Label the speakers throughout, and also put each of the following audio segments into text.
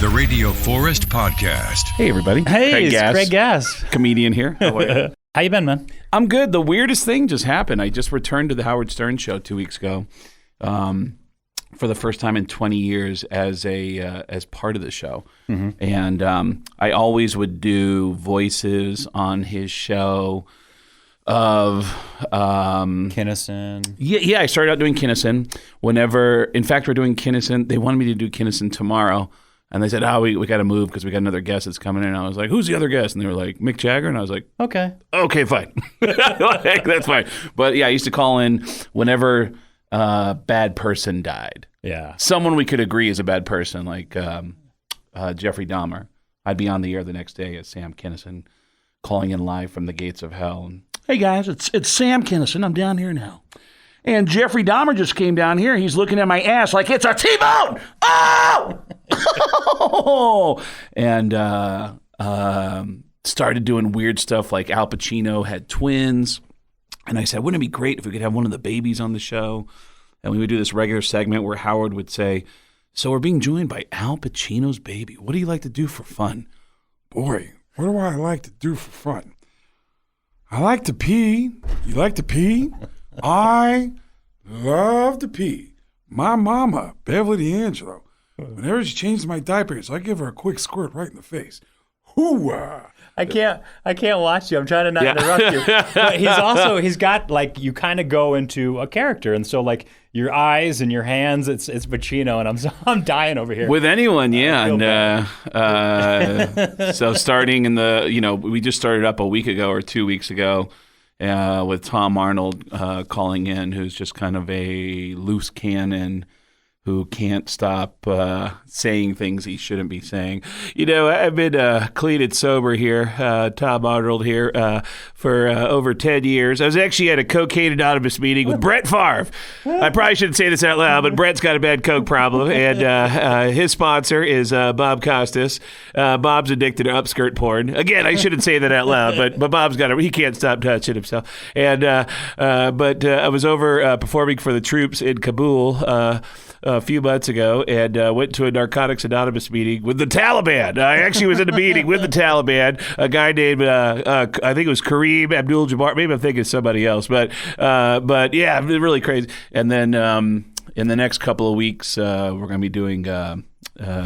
Speaker 1: The Radio Forest Podcast.
Speaker 2: Hey, everybody.
Speaker 3: Hey, it's Craig Gass.
Speaker 2: Comedian here. How are you?
Speaker 3: How you been, man?
Speaker 2: I'm good. The weirdest thing just happened. I just returned to the Howard Stern show 2 weeks ago for the first time in 20 years as part of the show. Mm-hmm. And I always would do voices on his show of
Speaker 3: Kinnison.
Speaker 2: Yeah, I started out doing Kinnison. In fact, we're doing Kinnison. They wanted me to do Kinnison tomorrow. And they said, we got to move because we got another guest that's coming in. And I was like, who's the other guest? And they were like, Mick Jagger. And I was like,
Speaker 3: okay,
Speaker 2: fine. That's fine. But yeah, I used to call in whenever a bad person died.
Speaker 3: Yeah.
Speaker 2: Someone we could agree is a bad person, like Jeffrey Dahmer. I'd be on the air the next day as Sam Kinison calling in live from the gates of hell. And, hey, guys, it's Sam Kinison. I'm down here now. And Jeffrey Dahmer just came down here. He's looking at my ass like it's a T-bone. Oh! And started doing weird stuff like Al Pacino had twins. And I said, wouldn't it be great if we could have one of the babies on the show? And we would do this regular segment where Howard would say, so we're being joined by Al Pacino's baby. What do you like to do for fun? Boy, what do I like to do for fun? I like to pee. You like to pee? I love to pee. My mama, Beverly D'Angelo, whenever she changes my diapers, I give her a quick squirt right in the face. Hoo-ah!
Speaker 3: I can't watch you. I'm trying to not interrupt you. But he's got, like, you kind of go into a character. And so, like, your eyes and your hands, it's Pacino, and I'm dying over here.
Speaker 2: With anyone, yeah. And so starting we just started up a week ago or 2 weeks ago with Tom Arnold calling in, who's just kind of a loose cannon who can't stop saying things he shouldn't be saying. You know, I've been clean and sober here, Tom Arnold here, for over 10 years. I was actually at a Cocaine Anonymous meeting with Brett Favre. I probably shouldn't say this out loud, but Brett's got a bad coke problem, and his sponsor is Bob Costas. Bob's addicted to upskirt porn. Again, I shouldn't say that out loud, but Bob's he can't stop touching himself. And but I was over performing for the troops in Kabul a few months ago, and went to a Narcotics Anonymous meeting with the Taliban. I actually was in a meeting with the Taliban, a guy named, I think it was Kareem Abdul-Jabbar. Maybe I'm thinking of somebody else, but yeah, really crazy. And then in the next couple of weeks, we're going to be doing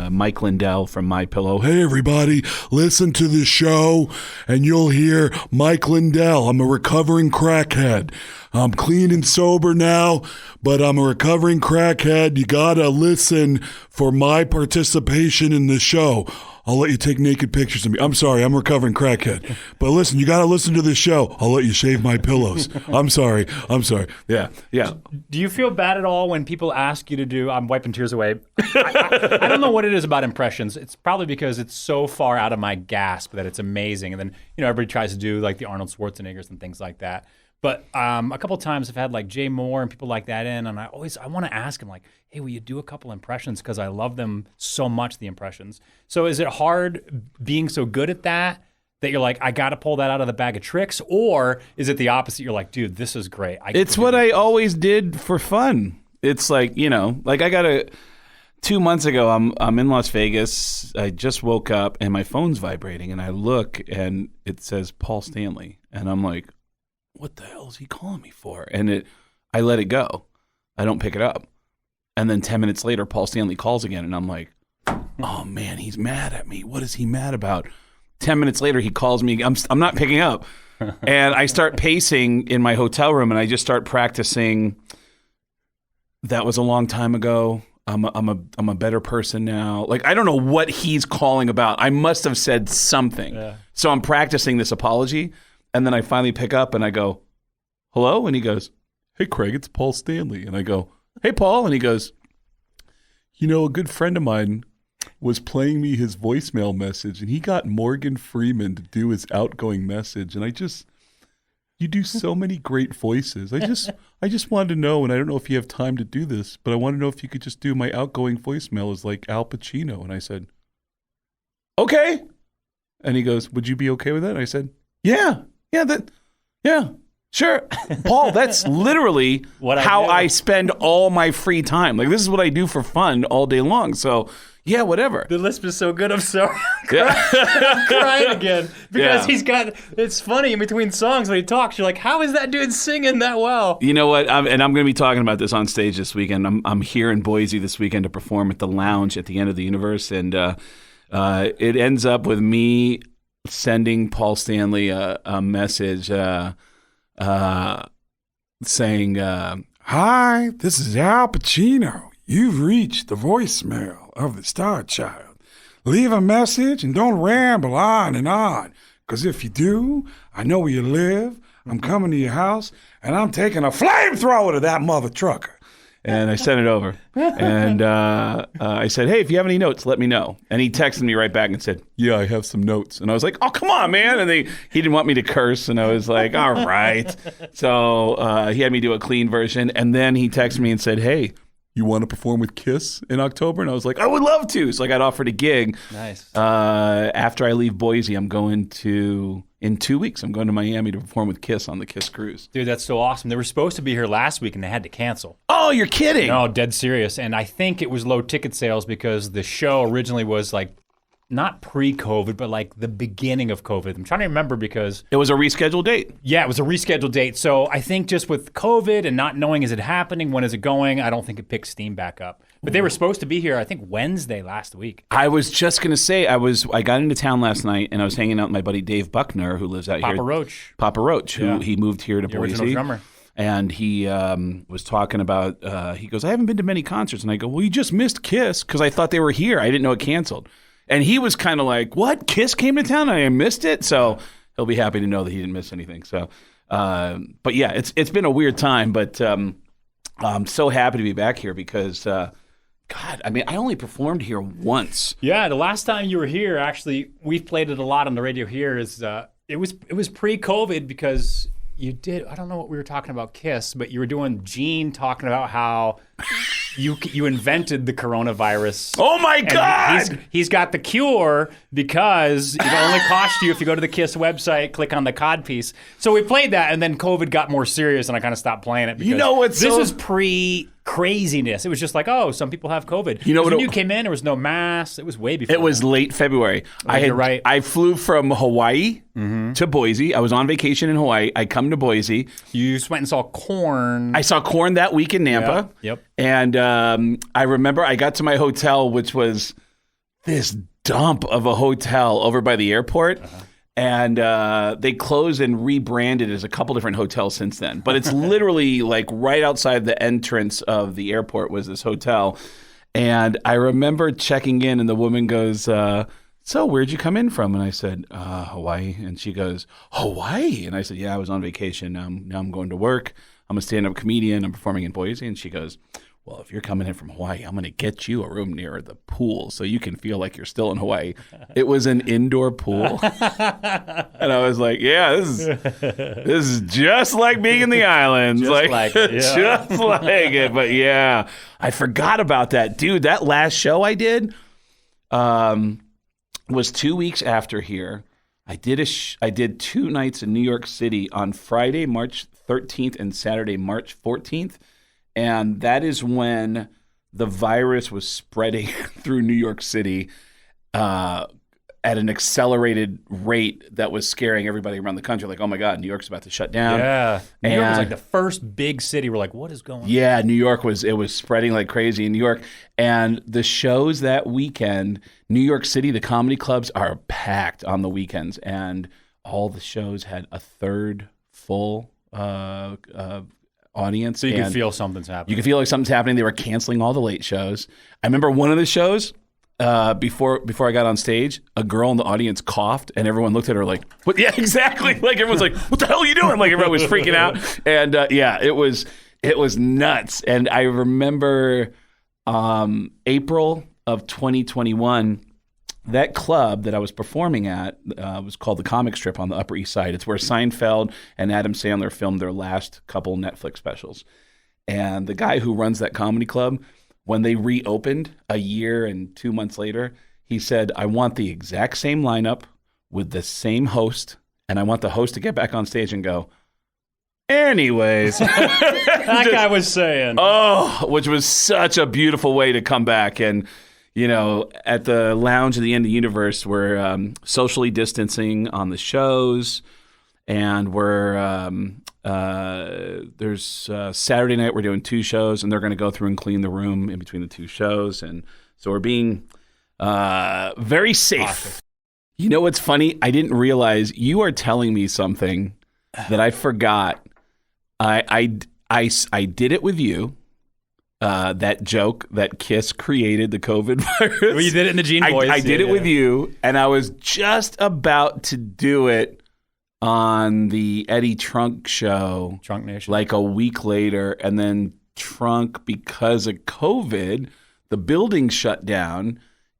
Speaker 2: Mike Lindell from My Pillow. Hey, everybody, listen to this show, and you'll hear Mike Lindell. I'm a recovering crackhead. I'm clean and sober now, but I'm a recovering crackhead. You gotta listen for my participation in the show. I'll let you take naked pictures of me. I'm sorry, I'm a recovering crackhead. But listen, you gotta listen to this show. I'll let you shave my pillows. I'm sorry. Yeah.
Speaker 3: Do you feel bad at all when people ask you to do, I'm wiping tears away. I don't know what it is about impressions. It's probably because it's so far out of my grasp that it's amazing. And then, everybody tries to do like the Arnold Schwarzeneggers and things like that. But a couple of times I've had like Jay Moore and people like that in, and I want to ask him, like, hey, will you do a couple impressions? Because I love them so much, the impressions. So is it hard being so good at that you're like, I got to pull that out of the bag of tricks? Or is it the opposite? You're like, dude, this is great.
Speaker 2: It's what I always did for fun. It's like, like I got to... 2 months ago, I'm in Las Vegas. I just woke up, and my phone's vibrating, and I look, and it says Paul Stanley. And I'm like, what the hell is he calling me for? And I let it go. I don't pick it up. And then 10 minutes later, Paul Stanley calls again, and I'm like, oh, man, he's mad at me. What is he mad about? 10 minutes later, he calls me. I'm not picking up. And I start pacing in my hotel room, and I just start practicing. That was a long time ago. I'm a better person now. Like, I don't know what he's calling about. I must have said something. Yeah. So I'm practicing this apology. And then I finally pick up and I go, hello? And he goes, hey, Craig, it's Paul Stanley. And I go, hey, Paul. And he goes, a good friend of mine was playing me his voicemail message, and he got Morgan Freeman to do his outgoing message. And you do so many great voices. I just wanted to know, and I don't know if you have time to do this, but I want to know if you could just do my outgoing voicemail as like Al Pacino. And I said, okay. And he goes, would you be okay with that? And I said, yeah, Sure. Paul, that's literally
Speaker 3: What I
Speaker 2: how
Speaker 3: do.
Speaker 2: I spend all my free time. Like, this is what I do for fun all day long. So, yeah, whatever.
Speaker 3: The lisp is so good. I'm sorry.
Speaker 2: Yeah.
Speaker 3: I'm crying again because
Speaker 2: Yeah.
Speaker 3: it's funny in between songs when he talks. You're like, how is that dude singing that well?
Speaker 2: You know what? I'm going to be talking about this on stage this weekend. I'm here in Boise this weekend to perform at the Lounge at the End of the Universe. And it ends up with me sending Paul Stanley a message saying,
Speaker 4: Hi, this is Al Pacino. You've reached the voicemail of the Star Child. Leave a message and don't ramble on and on, because if you do, I know where you live. I'm coming to your house, and I'm taking a flamethrower to that mother trucker.
Speaker 2: and I sent it over. And I said, hey, if you have any notes, let me know. And he texted me right back and said, yeah, I have some notes. And I was like, oh, come on, man. And he didn't want me to curse. And I was like, all right. So he had me do a clean version. And then he texted me and said, hey, you want to perform with Kiss in October? And I was like, I would love to. So I got offered a gig.
Speaker 3: Nice.
Speaker 2: After I leave Boise, in 2 weeks, I'm going to Miami to perform with Kiss on the Kiss Cruise.
Speaker 3: Dude, that's so awesome. They were supposed to be here last week and they had to cancel.
Speaker 2: Oh, you're kidding.
Speaker 3: No, dead serious. And I think it was low ticket sales because the show originally was like not pre-COVID, but like the beginning of COVID. I'm trying to remember because
Speaker 2: It was a rescheduled date.
Speaker 3: yeah, it was a rescheduled date. So I think just with COVID and not knowing is it happening, when is it going, I don't think it picked steam back up. But they were supposed to be here, I think Wednesday last week.
Speaker 2: I was just going to say, I got into town last night and I was hanging out with my buddy Dave Buckner, who lives out here.
Speaker 3: Papa Roach,
Speaker 2: Papa Roach, who he moved here to
Speaker 3: the
Speaker 2: Boise.
Speaker 3: original drummer.
Speaker 2: And he was talking about, he goes, I haven't been to many concerts. And I go, well, you just missed Kiss because I thought they were here. I didn't know it canceled. And he was kind of like, what? Kiss came to town and I missed it? So he'll be happy to know that he didn't miss anything. So, but yeah, it's been a weird time, but I'm so happy to be back here because, God, I mean, I only performed here once.
Speaker 3: Yeah, the last time you were here, actually, we've played it a lot on the radio here. It was pre-COVID because you did. I don't know what we were talking about, Kiss, but you were doing Gene talking about how you invented the coronavirus.
Speaker 2: Oh my
Speaker 3: And
Speaker 2: God!
Speaker 3: he's got the cure because it only costs you if you go to the KISS website, click on the cod piece. So we played that, and then COVID got more serious, and I kind of stopped playing it. Because
Speaker 2: You know what's
Speaker 3: this
Speaker 2: so-
Speaker 3: was pre-craziness. It was just like, oh, some people have COVID.
Speaker 2: You know what
Speaker 3: when
Speaker 2: it-
Speaker 3: you came in, there was no mask. It was way before.
Speaker 2: It was late February.
Speaker 3: you're right.
Speaker 2: I flew from Hawaii to Boise. I was on vacation in Hawaii. I come to Boise.
Speaker 3: You just went and saw Korn.
Speaker 2: I saw Korn that week in Nampa.
Speaker 3: Yep.
Speaker 2: And I remember I got to my hotel, which was this dump of a hotel over by the airport. And they closed and rebranded as a couple different hotels since then. But it's literally like right outside the entrance of the airport was this hotel. And I remember checking in and the woman goes, so where'd you come in from? And I said, Hawaii. And she goes, Hawaii? And I said, yeah, I was on vacation. Now I'm going to work. I'm a stand-up comedian. I'm performing in Boise. And she goes, well, if you're coming in from Hawaii, I'm going to get you a room near the pool so you can feel like you're still in Hawaii. It was an indoor pool. And I was like, yeah, this is just like being in the islands.
Speaker 3: Just like it, yeah.
Speaker 2: Just like it. But yeah, I forgot about that. Dude, that last show I did was 2 weeks after here. I did 2 nights in New York City on Friday, March 13th and Saturday, March 14th. And that is when the virus was spreading through New York City at an accelerated rate that was scaring everybody around the country. Like, oh my God, New York's about to shut down.
Speaker 3: Yeah. New York was
Speaker 2: And-
Speaker 3: like the first big city. We're like, what is going on?
Speaker 2: Yeah, New York was spreading like crazy in New York. And the shows that weekend, New York City, the comedy clubs are packed on the weekends. And all the shows had a third full audience.
Speaker 3: So you can
Speaker 2: And
Speaker 3: feel something's happening.
Speaker 2: you could feel like something's happening. They were canceling all the late shows. I remember one of the shows, before I got on stage, a girl in the audience coughed and everyone looked at her like, what? Yeah, exactly. Like everyone's like, what the hell are you doing? Like everyone was freaking out. And yeah, it was nuts. And I remember April of 2021, that club that I was performing at was called the Comic Strip on the Upper East Side. It's where Seinfeld and Adam Sandler filmed their last couple Netflix specials. And the guy who runs that comedy club, when they reopened a year and 2 months later, he said, I want the exact same lineup with the same host, and I want the host to get back on stage and go, Anyways,
Speaker 3: That guy was saying.
Speaker 2: which was such a beautiful way to come back. And, you know, at the lounge of the End of the Universe, we're socially distancing on the shows. And there's Saturday night, we're doing 2 shows, and they're going to go through and clean the room in between the 2 shows. And so we're being very safe. Awesome. You know what's funny? I didn't realize you are telling me something that I forgot. I did it with you. That joke that Kiss created the COVID virus.
Speaker 3: Well, you did it in the Gene voice.
Speaker 2: I did it with you, and I was just about to do it on the Eddie Trunk show.
Speaker 3: Trunk Nation.
Speaker 2: Like a week later, and then Trunk, because of COVID, the building shut down,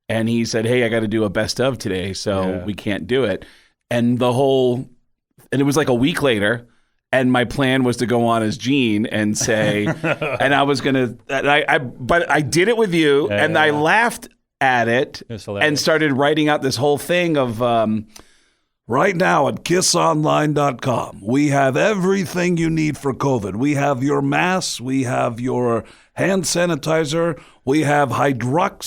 Speaker 2: and he said, hey, I got to do a best of today, so we can't do it. And it was like a week later, and my plan was to go on as Gene and say, and I was going to, but I did it with you, and I laughed at it and started writing out this whole thing of,
Speaker 5: right now at kissonline.com, we have everything you need for COVID. We have your masks, we have your hand sanitizer, we have hydro,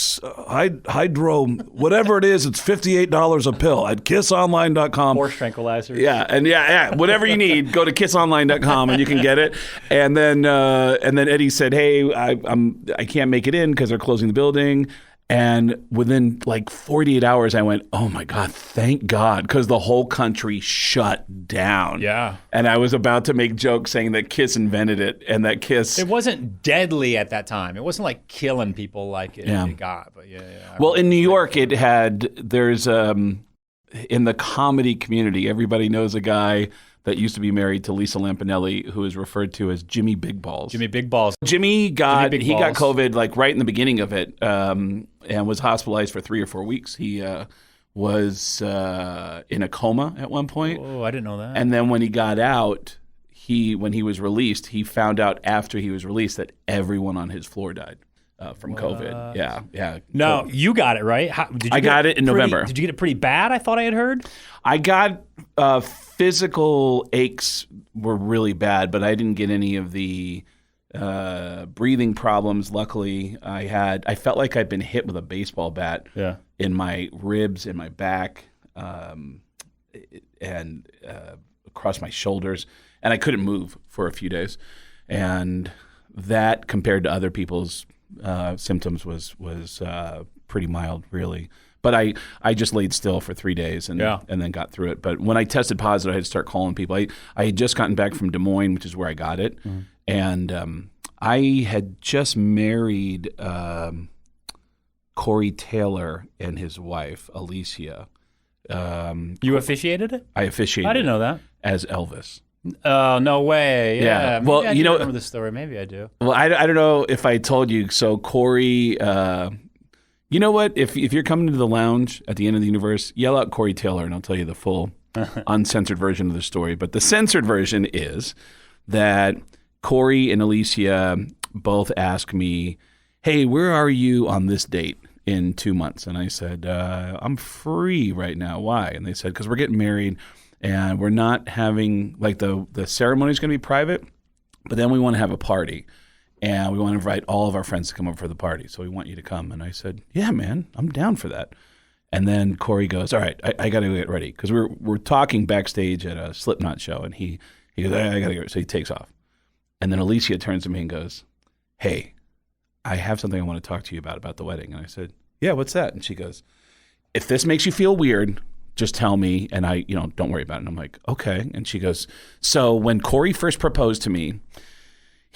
Speaker 5: whatever it is, it's $58 a pill at kissonline.com.
Speaker 3: Horse tranquilizers.
Speaker 2: Yeah, whatever you need, go to kissonline.com and you can get it. And then Eddie said, hey, I can't make it in because they're closing the building. And within like 48 hours, I went, oh my God, thank God, because the whole country shut down.
Speaker 3: Yeah.
Speaker 2: And I was about to make jokes saying that Kiss invented it and that Kiss.
Speaker 3: It wasn't deadly at that time. It wasn't like killing people like it got. But
Speaker 2: Well, in New York, there's in the comedy community, everybody knows a guy that used to be married to Lisa Lampanelli, who is referred to as Jimmy Big Balls.
Speaker 3: Jimmy Big Balls.
Speaker 2: He got COVID like right in the beginning of it, and was hospitalized for 3 or 4 weeks. He was in a coma at one point.
Speaker 3: Oh, I didn't know that.
Speaker 2: And then when he got out, when he was released, he found out after he was released that everyone on his floor died from COVID. Yeah.
Speaker 3: No, you got it, right?
Speaker 2: I got it in November.
Speaker 3: Did you get it pretty bad? I thought I had heard.
Speaker 2: I got physical aches were really bad, but I didn't get any of the breathing problems. Luckily, I felt like I'd been hit with a baseball bat in my ribs, in my back, and across my shoulders, and I couldn't move for a few days. And that, compared to other people's symptoms, was pretty mild, really. But I just laid still for 3 days and then got through it. But when I tested positive, I had to start calling people. I had just gotten back from Des Moines, which is where I got it. Mm-hmm. And I had just married Corey Taylor and his wife, Alicia.
Speaker 3: You officiated it?
Speaker 2: I officiated
Speaker 3: I didn't know that.
Speaker 2: As Elvis.
Speaker 3: Oh, no way. Yeah.
Speaker 2: Well,
Speaker 3: I remember the story. Maybe I do.
Speaker 2: Well, I don't know if I told you. So Corey... you know what? If you're coming to the lounge at the End of the Universe, yell out Corey Taylor, and I'll tell you the full uncensored version of the story. But the censored version is that Corey and Alicia both asked me, hey, where are you on this date in 2 months? And I said, I'm free right now. Why? And they said, because we're getting married, and we're not having, like, the ceremony is going to be private, but then we want to have a party. And we want to invite all of our friends to come over for the party. So we want you to come. And I said, yeah, man, I'm down for that. And then Corey goes, all right, I got to get ready. Because we're talking backstage at a Slipknot show. And he goes, I got to get ready. So he takes off. And then Alicia turns to me and goes, hey, I have something I want to talk to you about the wedding. And I said, yeah, what's that? And she goes, if this makes you feel weird, just tell me. And don't worry about it. And I'm like, okay. And she goes, so when Corey first proposed to me,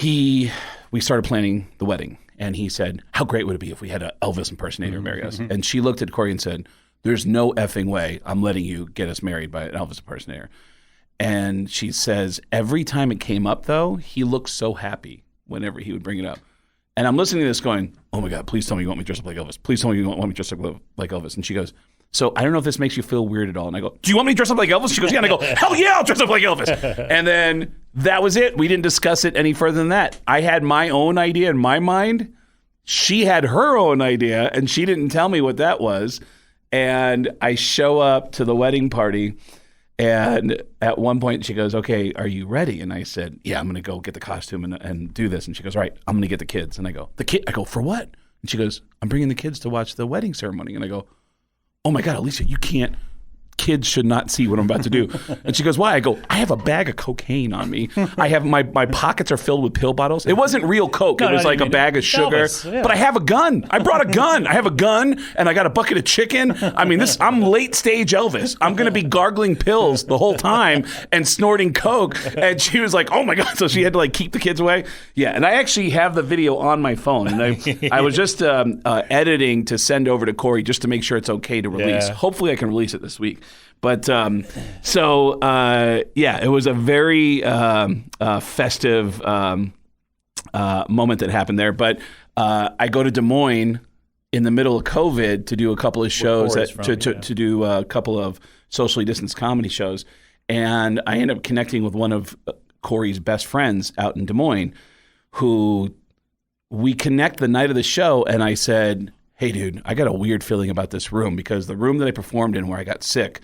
Speaker 2: we started planning the wedding, and he said, how great would it be if we had an Elvis impersonator marry us? And she looked at Corey and said, there's no effing way I'm letting you get us married by an Elvis impersonator. And she says, every time it came up, though, he looked so happy whenever he would bring it up. And I'm listening to this going, oh my God, please tell me you want me dressed up like Elvis. Please tell me you want me dressed up like Elvis. And she goes, so I don't know if this makes you feel weird at all. And I go, do you want me to dress up like Elvis? She goes, yeah. And I go, hell yeah, I'll dress up like Elvis. And then that was it. We didn't discuss it any further than that. I had my own idea in my mind. She had her own idea, and she didn't tell me what that was. And I show up to the wedding party, And at one point she goes, okay, are you ready? And I said, yeah, I'm going to go get the costume and do this. And she goes, all right, I'm going to get the kids. And I go, I go, for what? And she goes, I'm bringing the kids to watch the wedding ceremony. And I go, oh my God, Alicia, you can't. Kids should not see what I'm about to do. And she goes, why? I go, I have a bag of cocaine on me. I have my pockets are filled with pill bottles. It wasn't real coke. It was like a bag of sugar.
Speaker 3: Elvis, yeah.
Speaker 2: But I have a gun. I brought a gun. I have a gun and I got a bucket of chicken. I mean, I'm late stage Elvis. I'm going to be gargling pills the whole time and snorting coke. And she was like, oh my God. So she had to like keep the kids away. Yeah. And I actually have the video on my phone. And I was just editing to send over to Corey just to make sure it's okay to release.
Speaker 3: Yeah.
Speaker 2: Hopefully I can release it this week. But yeah, it was a very festive moment that happened there. But I go to Des Moines in the middle of COVID to do a couple of shows, to do a couple of socially distanced comedy shows. And I end up connecting with one of Corey's best friends out in Des Moines, who we connect the night of the show. And I said, hey, dude, I got a weird feeling about this room, because the room that I performed in where I got sick,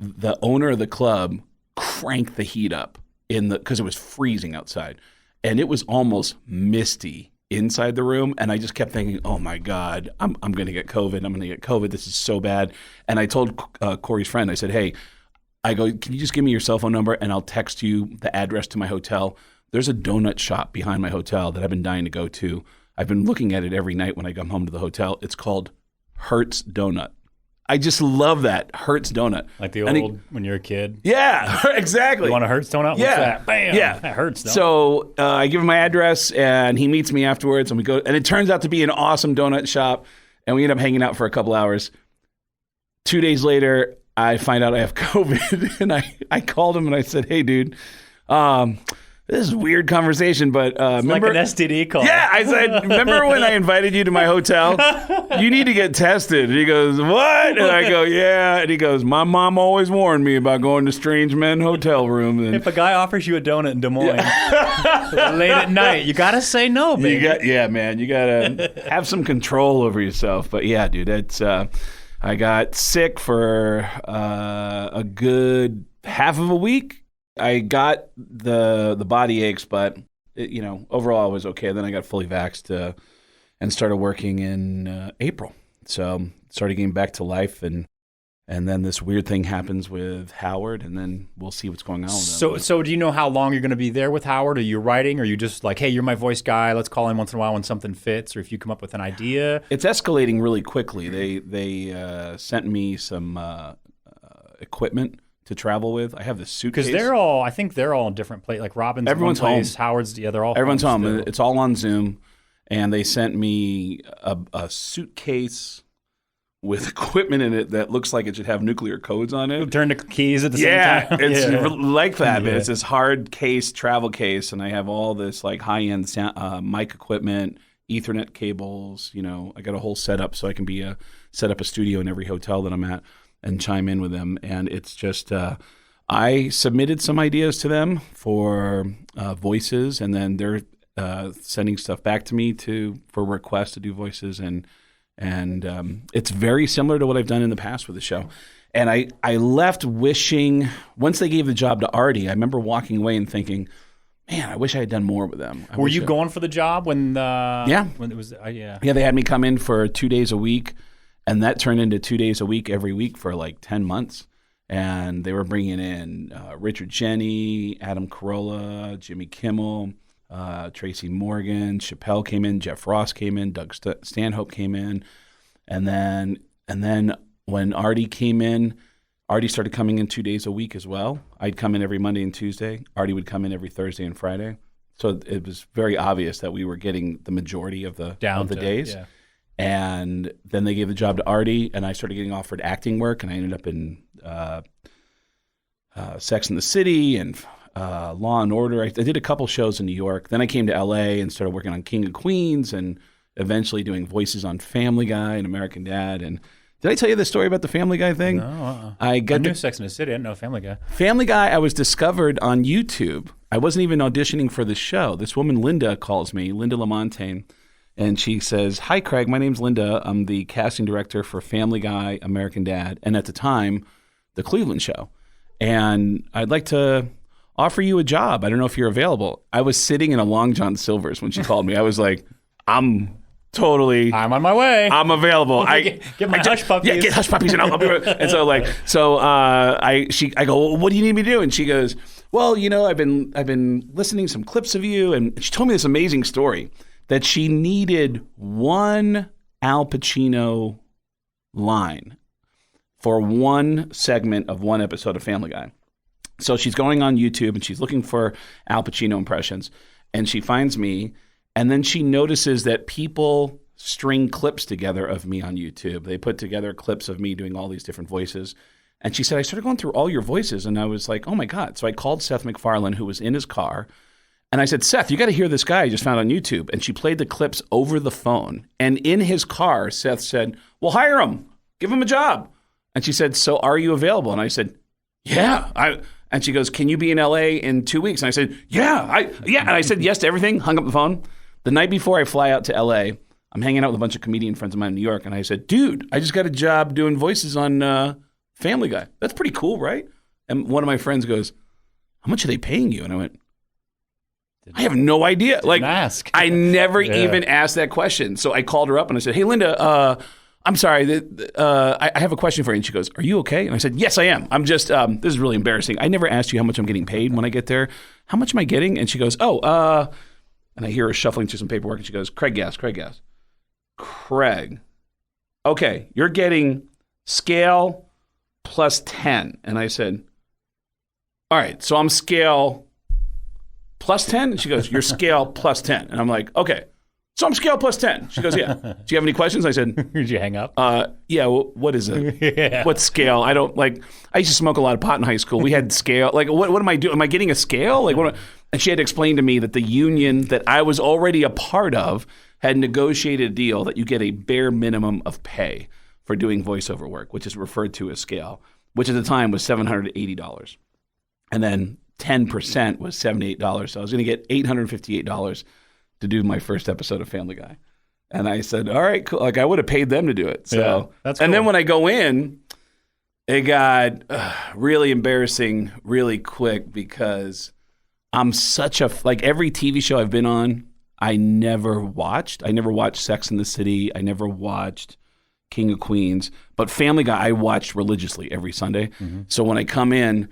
Speaker 2: the owner of the club cranked the heat up because it was freezing outside, and it was almost misty inside the room. And I just kept thinking, oh my God, I'm going to get COVID. I'm going to get COVID. This is so bad. And I told Corey's friend, I said, hey, I go, can you just give me your cell phone number and I'll text you the address to my hotel? There's a donut shop behind my hotel that I've been dying to go to. I've been looking at it every night when I come home to the hotel. It's called Hertz Donut. I just love that, Hertz Donut.
Speaker 3: Like the when you're a kid.
Speaker 2: Yeah, exactly.
Speaker 3: You want a Hertz donut?
Speaker 2: Yeah.
Speaker 3: What's that? Bam.
Speaker 2: Yeah.
Speaker 3: That hurts.
Speaker 2: So I give him my address, and he meets me afterwards, and we go. And it turns out to be an awesome donut shop, and we end up hanging out for a couple hours. 2 days later, I find out I have COVID, and I called him and I said, "Hey, dude, this is a weird conversation, but remember
Speaker 3: like an STD call."
Speaker 2: Yeah, I said, remember when I invited you to my hotel? You need to get tested. And he goes, what? And I go, yeah. And he goes, my mom always warned me about going to strange men hotel rooms. And
Speaker 3: If a guy offers you a donut in Des Moines late at night, you gotta say no, baby.
Speaker 2: man, you gotta have some control over yourself. But yeah, dude, it's I got sick for a good half of a week. I got the body aches, but overall I was okay. Then I got fully vaxxed and started working in April. So started getting back to life, and then this weird thing happens with Howard, and then we'll see what's going on with him.
Speaker 3: So do you know how long you're going to be there with Howard? Are you writing? Or are you just like, hey, you're my voice guy, let's call him once in a while when something fits, or if you come up with an idea?
Speaker 2: It's escalating really quickly. They sent me some equipment to travel with. I have this suitcase.
Speaker 3: Because I think they're all in different places. Like Robin's
Speaker 2: Everyone's
Speaker 3: in one place,
Speaker 2: home.
Speaker 3: Howard's, they're all
Speaker 2: Everyone's home.
Speaker 3: still.
Speaker 2: It's all on Zoom. And they sent me a suitcase with equipment in it that looks like it should have nuclear codes on it.
Speaker 3: Turn the keys at the same
Speaker 2: Yeah,
Speaker 3: time.
Speaker 2: it's like that.
Speaker 3: Yeah.
Speaker 2: It's this hard case, travel case, and I have all this like high-end mic equipment, Ethernet cables. I got a whole setup so I can set up a studio in every hotel that I'm at and chime in with them. And it's just I submitted some ideas to them for voices, and then they're sending stuff back to me for requests to do voices, and it's very similar to what I've done in the past with the show. And I left wishing, once they gave the job to Artie, I remember walking away and thinking, man, I wish I had done more with them.
Speaker 3: Were you going for the job when? When it was
Speaker 2: Yeah, they had me come in for 2 days a week, and that turned into 2 days a week every week for like 10 months. And they were bringing in Richard Jeni, Adam Carolla, Jimmy Kimmel, Tracy Morgan, Chappelle came in, Jeff Ross came in, Doug Stanhope came in, and then when Artie came in, Artie started coming in 2 days a week as well. I'd come in every Monday and Tuesday. Artie would come in every Thursday and Friday. So it was very obvious that we were getting the majority of the days.
Speaker 3: Yeah.
Speaker 2: And then they gave the job to Artie, and I started getting offered acting work, and I ended up in Sex and the City and Law and Order. I did a couple shows in New York. Then I came to LA and started working on King of Queens, and eventually doing voices on Family Guy and American Dad. And did I tell you the story about the Family Guy thing?
Speaker 3: No.
Speaker 2: I
Speaker 3: knew Sex and the City. I didn't know Family Guy.
Speaker 2: Family Guy, I was discovered on YouTube. I wasn't even auditioning for the show. This woman, Linda, calls me, Linda Lamontagne, and she says, hi, Craig, my name's Linda. I'm the casting director for Family Guy, American Dad, and at the time, The Cleveland Show. and I'd like to offer you a job. I don't know if you're available. I was sitting in a Long John Silver's when she called me. I was like, I'm
Speaker 3: on my way.
Speaker 2: I'm available.
Speaker 3: Get my hush puppies.
Speaker 2: Yeah, get hush puppies, and I'll be right. And so I go, well, what do you need me to do? And she goes, well, I've been listening to some clips of you, and she told me this amazing story that she needed one Al Pacino line for one segment of one episode of Family Guy. So she's going on YouTube and she's looking for Al Pacino impressions, and she finds me. And then she notices that people string clips together of me on YouTube. They put together clips of me doing all these different voices. And she said, I started going through all your voices, and I was like, oh my God. So I called Seth MacFarlane, who was in his car. And I said, Seth, you got to hear this guy I just found on YouTube. And she played the clips over the phone. And in his car, Seth said, well, hire him. Give him a job. And she said, so are you available? And I said, yeah. And she goes, can you be in LA in 2 weeks? And I said, yeah. And I said yes to everything, hung up the phone. The night before I fly out to LA, I'm hanging out with a bunch of comedian friends of mine in New York, and I said, dude, I just got a job doing voices on Family Guy. That's pretty cool, right? And one of my friends goes, how much are they paying you? And I went, I have no idea.
Speaker 3: Didn't ask.
Speaker 2: I never even asked that question. So I called her up and I said, hey, Linda, I'm sorry. I have a question for you. And she goes, are you okay? And I said, yes, I am. I'm just, this is really embarrassing. I never asked you how much I'm getting paid when I get there. How much am I getting? And she goes, and I hear her shuffling through some paperwork, and she goes, Craig Gass. Craig. Okay, you're getting scale plus 10. And I said, all right, so I'm scale plus 10? And she goes, you're scale plus 10. And I'm like, okay, so I'm scale plus 10. She goes, yeah. Do you have any questions? I said,
Speaker 3: did you hang up?
Speaker 2: Yeah, what is it? Yeah. What's scale? I used to smoke a lot of pot in high school. We had scale. Like, what am I doing? Am I getting a scale? And she had to explain to me that the union that I was already a part of had negotiated a deal that you get a bare minimum of pay for doing voiceover work, which is referred to as scale, which at the time was $780. And then 10% was $78. So I was going to get $858 to do my first episode of Family Guy. And I said, all right, cool. Like, I would have paid them to do it. So,
Speaker 3: yeah, that's cool.
Speaker 2: And then when I go in, it got really embarrassing really quick because I'm such like every TV show I've been on, I never watched. I never watched Sex and the City. I never watched King of Queens. But Family Guy, I watched religiously every Sunday. Mm-hmm. So when I come in,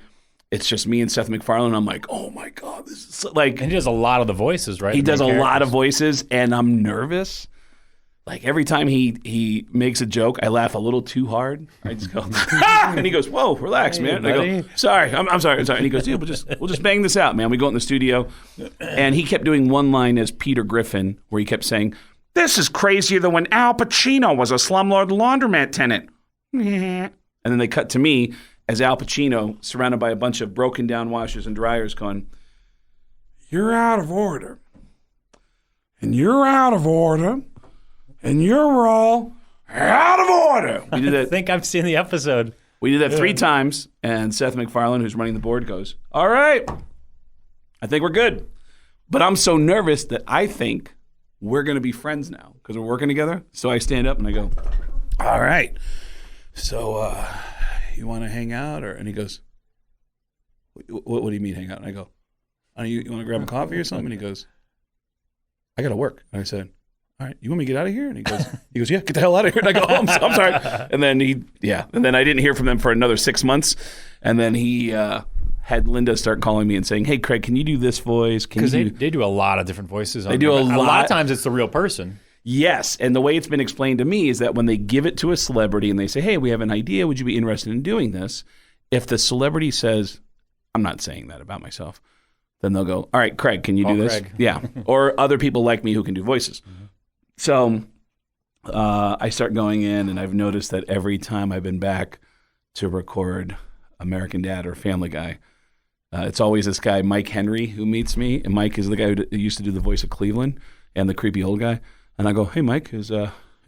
Speaker 2: it's just me and Seth MacFarlane. I'm like, oh my God, this is like.
Speaker 3: And he does a lot of the voices, right?
Speaker 2: He does a lot of voices, and I'm nervous. Like every time he makes a joke, I laugh a little too hard. I just go, and he goes, "Whoa, relax, man." And I go, "Sorry, I'm sorry." And he goes, "Dude, we'll just bang this out, man." We go in the studio, and he kept doing one line as Peter Griffin, where he kept saying, "This is crazier than when Al Pacino was a slumlord laundromat tenant." And then they cut to me as Al Pacino, surrounded by a bunch of broken down washers and dryers, going,
Speaker 4: "You're out of order, and you're out of order." And you're all out of order.
Speaker 2: We did that.
Speaker 3: I think I've seen the episode.
Speaker 2: We did that 3 times, and Seth MacFarlane, who's running the board, goes, all right, I think we're good. But I'm so nervous that I think we're going to be friends now because we're working together. So I stand up and I go, all right, so you want to hang out? And he goes, what do you mean hang out? And I go, you want to grab a coffee or something? And he goes, I got to work. And I said, all right, you want me to get out of here? And he goes, yeah, get the hell out of here. And I go, I'm sorry. And then and then I didn't hear from them for another 6 months. And then he had Linda start calling me and saying, hey, Craig, can you do this voice?
Speaker 3: Because they do a lot of different voices.
Speaker 2: They do a lot.
Speaker 3: A lot of times it's the real person.
Speaker 2: Yes. And the way it's been explained to me is that when they give it to a celebrity and they say, hey, we have an idea. Would you be interested in doing this? If the celebrity says, I'm not saying that about myself, then they'll go, all right, Craig, can you do this?
Speaker 3: Craig.
Speaker 2: Yeah. Or other people like me who can do voices. Mm-hmm. So I start going in, and I've noticed that every time I've been back to record American Dad or Family Guy, it's always this guy, Mike Henry, who meets me. And Mike is the guy who used to do the voice of Cleveland and the creepy old guy. And I go, hey, Mike, is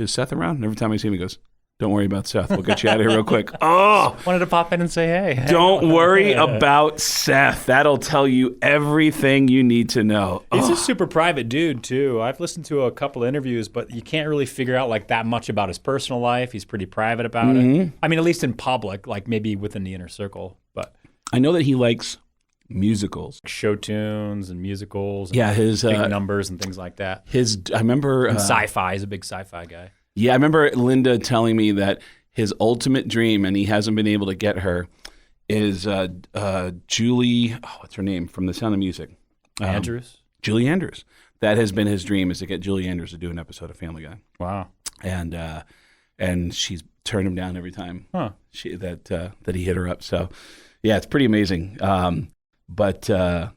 Speaker 2: Seth around? And every time I see him, he goes, don't worry about Seth. We'll get you out of here real quick. Oh,
Speaker 3: wanted to pop in and say hey.
Speaker 2: Don't worry about Seth. That'll tell you everything you need to know.
Speaker 3: He's a super private dude, too. I've listened to a couple interviews, but you can't really figure out like that much about his personal life. He's pretty private about it. I mean, at least in public, like maybe within the inner circle. But
Speaker 2: I know that he likes musicals.
Speaker 3: Show tunes and musicals. And
Speaker 2: Yeah, his
Speaker 3: big numbers and things like that.
Speaker 2: I remember
Speaker 3: And sci-fi. He's a big sci-fi guy.
Speaker 2: Yeah, I remember Linda telling me that his ultimate dream, and he hasn't been able to get her, is Julie. Oh, what's her name from The Sound of Music?
Speaker 3: Andrews.
Speaker 2: Julie Andrews. That has been his dream, is to get Julie Andrews to do an episode of Family Guy.
Speaker 3: Wow.
Speaker 2: And she's turned him down every time
Speaker 3: Huh.
Speaker 2: that he hit her up. So, yeah, it's pretty amazing. But I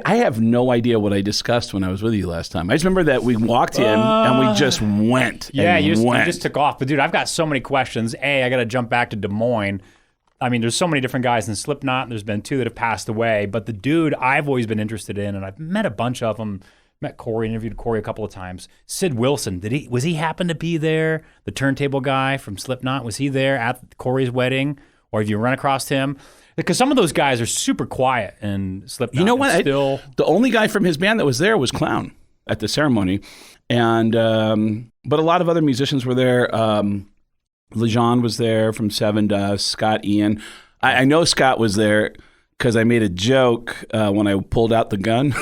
Speaker 2: have no idea what I discussed when I was with you last time. I just remember that we walked in and we just went.
Speaker 3: Yeah,
Speaker 2: and
Speaker 3: you
Speaker 2: went.
Speaker 3: just took off. But dude, I've got so many questions. I got to jump back to Des Moines. I mean, there's so many different guys in Slipknot. There's been 2 that have passed away. But the dude I've always been interested in, and I've met a bunch of them. Met Corey, interviewed Corey a couple of times. Sid Wilson, was he happen to be there? The turntable guy from Slipknot, was he there at Corey's wedding? Or have you run across him? Because some of those guys are super quiet in Slipknot.
Speaker 2: You know what?
Speaker 3: The
Speaker 2: only guy from his band that was there was Clown at the ceremony, and but a lot of other musicians were there. Lejean was there from Seven Dust. Scott Ian. I know Scott was there because I made a joke when I pulled out the gun.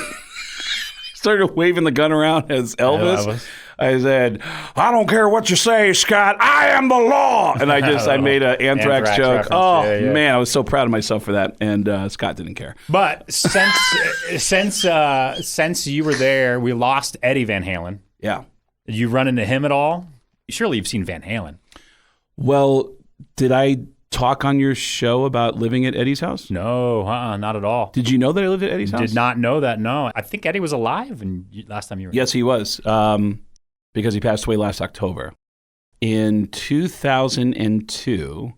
Speaker 2: Started waving the gun around as Elvis. I said, "I don't care what you say, Scott. I am the law." And I made an Anthrax joke.
Speaker 3: Reference.
Speaker 2: Oh
Speaker 3: Yeah.
Speaker 2: man, I was so proud of myself for that. And Scott didn't care.
Speaker 3: But since you were there, we lost Eddie Van Halen.
Speaker 2: Yeah.
Speaker 3: Did you run into him at all? Surely you've seen Van Halen.
Speaker 2: Well, did I talk on your show about living at Eddie's house?
Speaker 3: No, not at all.
Speaker 2: Did you know that I lived at Eddie's house?
Speaker 3: Did not know that, no. I think Eddie was alive last time you were
Speaker 2: Yes, he was, because he passed away last October. In 2002,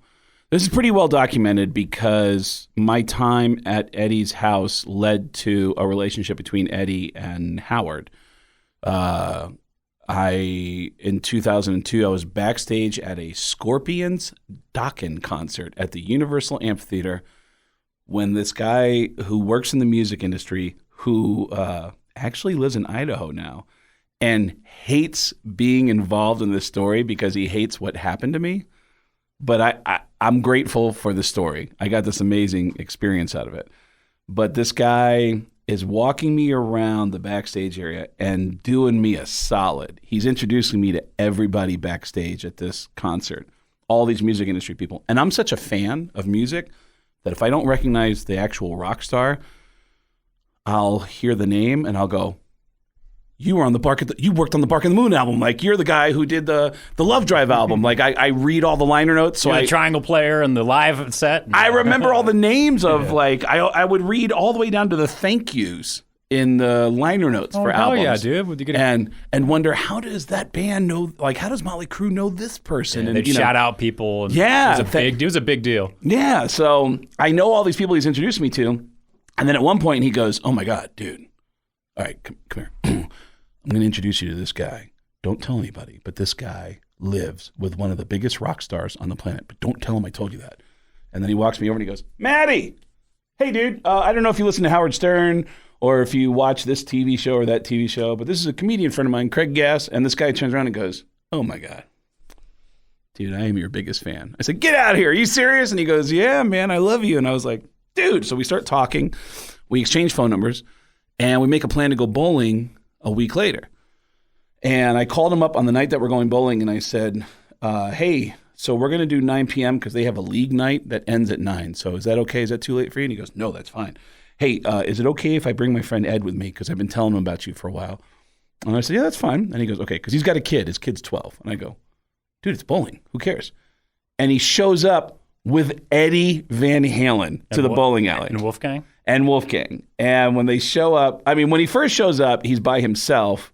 Speaker 2: this is pretty well documented because my time at Eddie's house led to a relationship between Eddie and Howard. In 2002, I was backstage at a Scorpions Dokken concert at the Universal Amphitheater when this guy who works in the music industry, who actually lives in Idaho now, and hates being involved in this story because he hates what happened to me. But I'm grateful for the story. I got this amazing experience out of it. But this guy is walking me around the backstage area and doing me a solid. He's introducing me to everybody backstage at this concert, all these music industry people. And I'm such a fan of music that if I don't recognize the actual rock star, I'll hear the name and I'll go, you worked on the Bark of the Moon album. Like, you're the guy who did the Love Drive album. Like, I read all the liner notes. So
Speaker 3: You're the triangle player and the live set.
Speaker 2: I remember all the names of, like, I would read all the way down to the thank yous in the liner notes for albums.
Speaker 3: Oh, yeah, dude.
Speaker 2: And wonder, how does that band know, like, how does Motley Crue know this person?
Speaker 3: And they'd shout out people. And
Speaker 2: Yeah.
Speaker 3: It was a big deal.
Speaker 2: Yeah, so I know all these people he's introduced me to. And then at one point he goes, oh my God, dude. All right, come here. I'm going to introduce you to this guy. Don't tell anybody, but this guy lives with one of the biggest rock stars on the planet. But don't tell him I told you that. And then he walks me over and he goes, Maddie, hey, dude, I don't know if you listen to Howard Stern or if you watch this TV show or that TV show, but this is a comedian friend of mine, Craig Gass. And this guy turns around and goes, oh, my God. Dude, I am your biggest fan. I said, get out of here. Are you serious? And he goes, yeah, man, I love you. And I was like, dude. So we start talking. We exchange phone numbers. And we make a plan to go bowling a week later. And I called him up on the night that we're going bowling, and I said, hey, so we're going to do 9 p.m. because they have a league night that ends at 9. So is that okay? Is that too late for you? And he goes, no, that's fine. Hey, is it okay if I bring my friend Ed with me? Because I've been telling him about you for a while. And I said, yeah, that's fine. And he goes, okay, because he's got a kid. His kid's 12. And I go, dude, it's bowling. Who cares? And he shows up with Eddie Van Halen to the bowling alley.
Speaker 3: And Wolfgang?
Speaker 2: And Wolfgang. And when they show up, I mean, when he first shows up, he's by himself.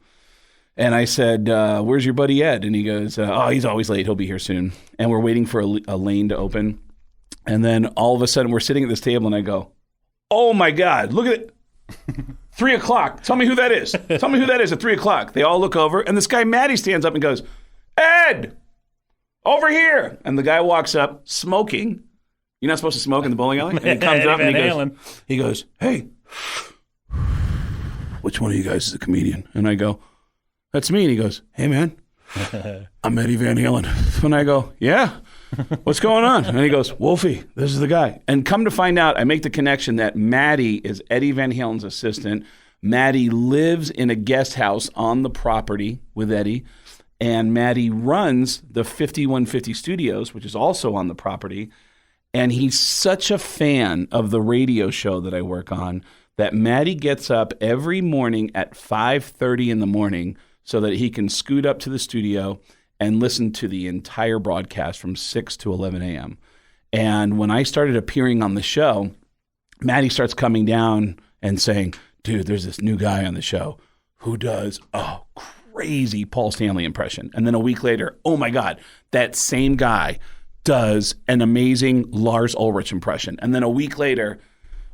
Speaker 2: And I said, where's your buddy Ed? And he goes, oh, he's always late. He'll be here soon. And we're waiting for a lane to open. And then all of a sudden, we're sitting at this table, and I go, oh, my God, look at it. 3 o'clock. Tell me who that is. Tell me who that is at 3 o'clock. They all look over, and this guy, Maddie, stands up and goes, Ed, over here. And the guy walks up, smoking. You're not supposed to smoke in the bowling alley? And he comes up and he goes, hey, which one of you guys is a comedian? And I go, that's me. And he goes, hey, man, I'm Eddie Van Halen. And I go, yeah. what's going on? And he goes, Wolfie, this is the guy. And come to find out, I make the connection that Maddie is Eddie Van Halen's assistant. Maddie lives in a guest house on the property with Eddie. And Maddie runs the 5150 Studios, which is also on the property. And he's such a fan of the radio show that I work on that Maddie gets up every morning at 5:30 in the morning so that he can scoot up to the studio and listen to the entire broadcast from 6 to 11 a.m. And when I started appearing on the show, Maddie starts coming down and saying, dude, there's this new guy on the show who does a crazy Paul Stanley impression. And then a week later, oh my God, that same guy does an amazing Lars Ulrich impression. And then a week later,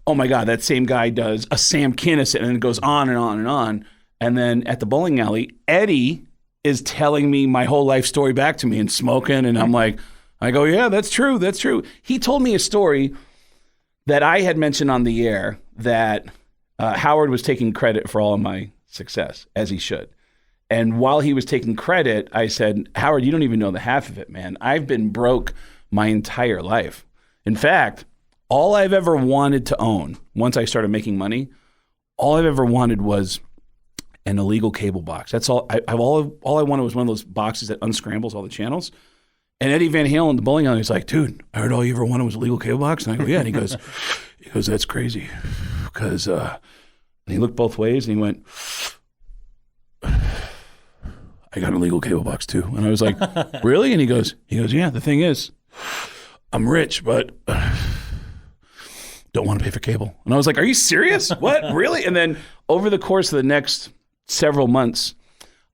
Speaker 2: oh my God, that same guy does a Sam Kinison, and it goes on and on and on. And then at the bowling alley, Eddie is telling me my whole life story back to me and smoking. And I'm like, I go, yeah, that's true. That's true. He told me a story that I had mentioned on the air that Howard was taking credit for all of my success, as he should. And while he was taking credit, I said, Howard, you don't even know the half of it, man. I've been broke my entire life. In fact, all I've ever wanted to own, once I started making money, all I've ever wanted was an illegal cable box. That's all. All I wanted was one of those boxes that unscrambles all the channels. And Eddie Van Halen, the bowling alley, is like, dude, I heard all you ever wanted was a legal cable box. And I go, yeah. And he goes, that's crazy. Because he looked both ways and he went, I got a legal cable box too. And I was like, really? And he goes, yeah, the thing is, I'm rich, but don't want to pay for cable. And I was like, are you serious? What? Really? And then over the course of the next several months,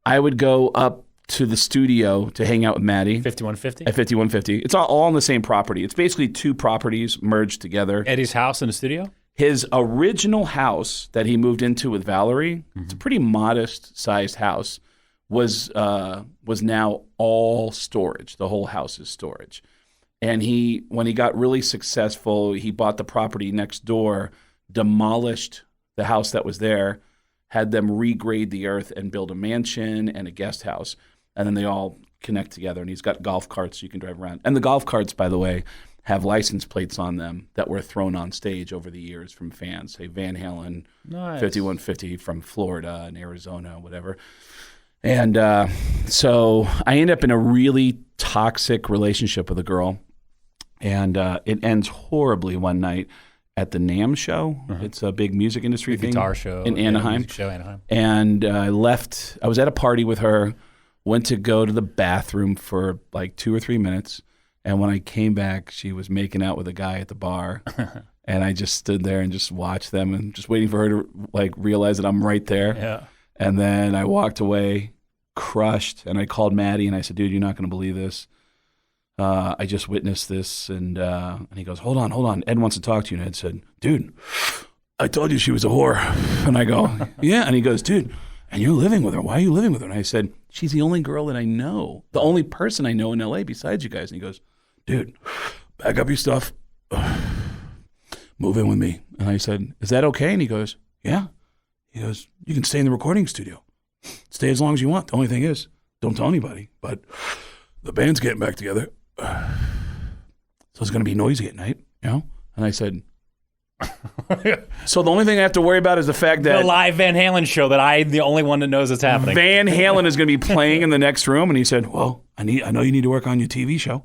Speaker 2: I would go up to the studio to hang out with Maddie.
Speaker 3: 5150?
Speaker 2: At 5150. It's all on the same property. It's basically two properties merged together.
Speaker 3: Eddie's house in the studio?
Speaker 2: His original house that he moved into with Valerie, it's a pretty modest-sized house, was now all storage. The whole house is storage. And when he got really successful, he bought the property next door, demolished the house that was there, had them regrade the earth and build a mansion and a guest house. And then they all connect together. And he's got golf carts so you can drive around. And the golf carts, by the way, have license plates on them that were thrown on stage over the years from fans. Say Van Halen,
Speaker 3: Nice.
Speaker 2: 5150 from Florida and Arizona, whatever. And so I end up in a really toxic relationship with a girl. And it ends horribly one night at the NAMM show. It's a big music industry thing.
Speaker 3: Guitar show.
Speaker 2: In Anaheim.
Speaker 3: Music show, Anaheim.
Speaker 2: And I was at a party with her, went to go to the bathroom for like 2 or 3 minutes. And when I came back, she was making out with a guy at the bar. And I just stood there and just watched them and just waiting for her to like realize that I'm right there.
Speaker 3: Yeah.
Speaker 2: And then I walked away crushed. And I called Maddie and I said, dude, you're not going to believe this. I just witnessed this. And he goes, hold on. Ed wants to talk to you. And Ed said, dude, I told you she was a whore. And I go, yeah. And he goes, dude, and you're living with her. Why are you living with her? And I said, she's the only girl that I know, the only person I know in LA besides you guys. And he goes, dude, pack up your stuff, move in with me. And I said, is that okay? And he goes, yeah. He goes, you can stay in the recording studio. Stay as long as you want. The only thing is, don't tell anybody. But the band's getting back together. So it's going to be noisy at night, you know? And I said, so the only thing I have to worry about is the fact that
Speaker 3: The live Van Halen show that I'm the only one that knows it's happening.
Speaker 2: Van Halen is going to be playing in the next room. And he said, well, I know you need to work on your TV show.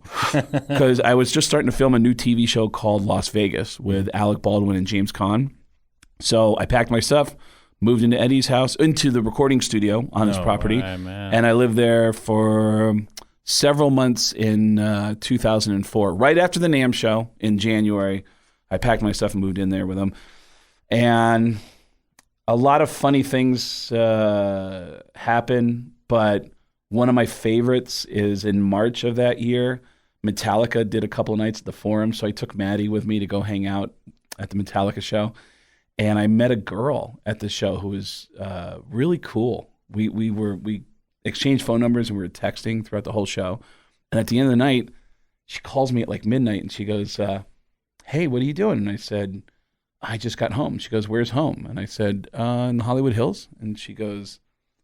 Speaker 2: Because I was just starting to film a new TV show called Las Vegas with Alec Baldwin and James Caan. So I packed my stuff, moved into Eddie's house, into the recording studio on his property.
Speaker 3: way, man.
Speaker 2: And I lived there for several months in 2004. Right after the NAMM show in January, I packed my stuff and moved in there with him. And a lot of funny things happen, but one of my favorites is in March of that year, Metallica did a couple of nights at the Forum, so I took Maddie with me to go hang out at the Metallica show. And I met a girl at the show who was really cool. We exchanged phone numbers and we were texting throughout the whole show. And at the end of the night, she calls me at like midnight and she goes, hey, what are you doing? And I said, I just got home. She goes, where's home? And I said, in the Hollywood Hills. And she goes,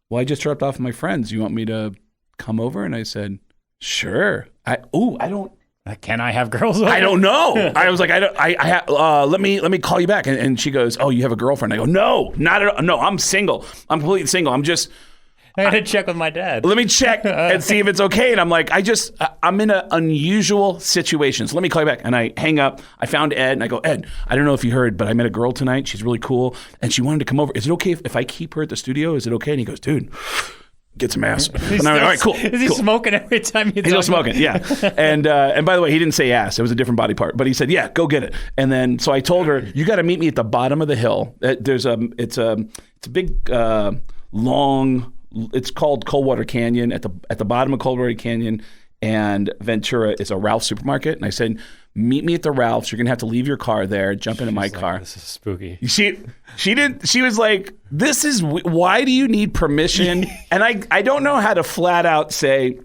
Speaker 2: well, I just dropped off my friends. You want me to come over? And I said, sure. I don't
Speaker 3: Can I have girls over?
Speaker 2: I don't know. I was like, let me call you back. And she goes, oh, you have a girlfriend? I go, no, not at all. No, I'm single. I'm completely single.
Speaker 3: I had to check with my dad.
Speaker 2: Let me check and see if it's okay. And I'm like, I'm in an unusual situation. So let me call you back. And I hang up. I found Ed and I go, Ed, I don't know if you heard, but I met a girl tonight. She's really cool. And she wanted to come over. Is it okay if I keep her at the studio? Is it okay? And he goes, dude, get some ass. And I'm like, all right, cool.
Speaker 3: Is he
Speaker 2: cool.
Speaker 3: smoking every time you talk?
Speaker 2: He's still smoking, yeah. And by the way, he didn't say ass. It was a different body part. But he said, yeah, go get it. And then, so I told her, you got to meet me at the bottom of the hill. It's a big, long, it's called Coldwater Canyon. At the bottom of Coldwater Canyon and Ventura is a Ralph's supermarket. And I said, meet me at the Ralph's. You're going to have to leave your car there, jump into my car.
Speaker 3: This is spooky.
Speaker 2: She was like, why do you need permission? And I don't know how to flat out say,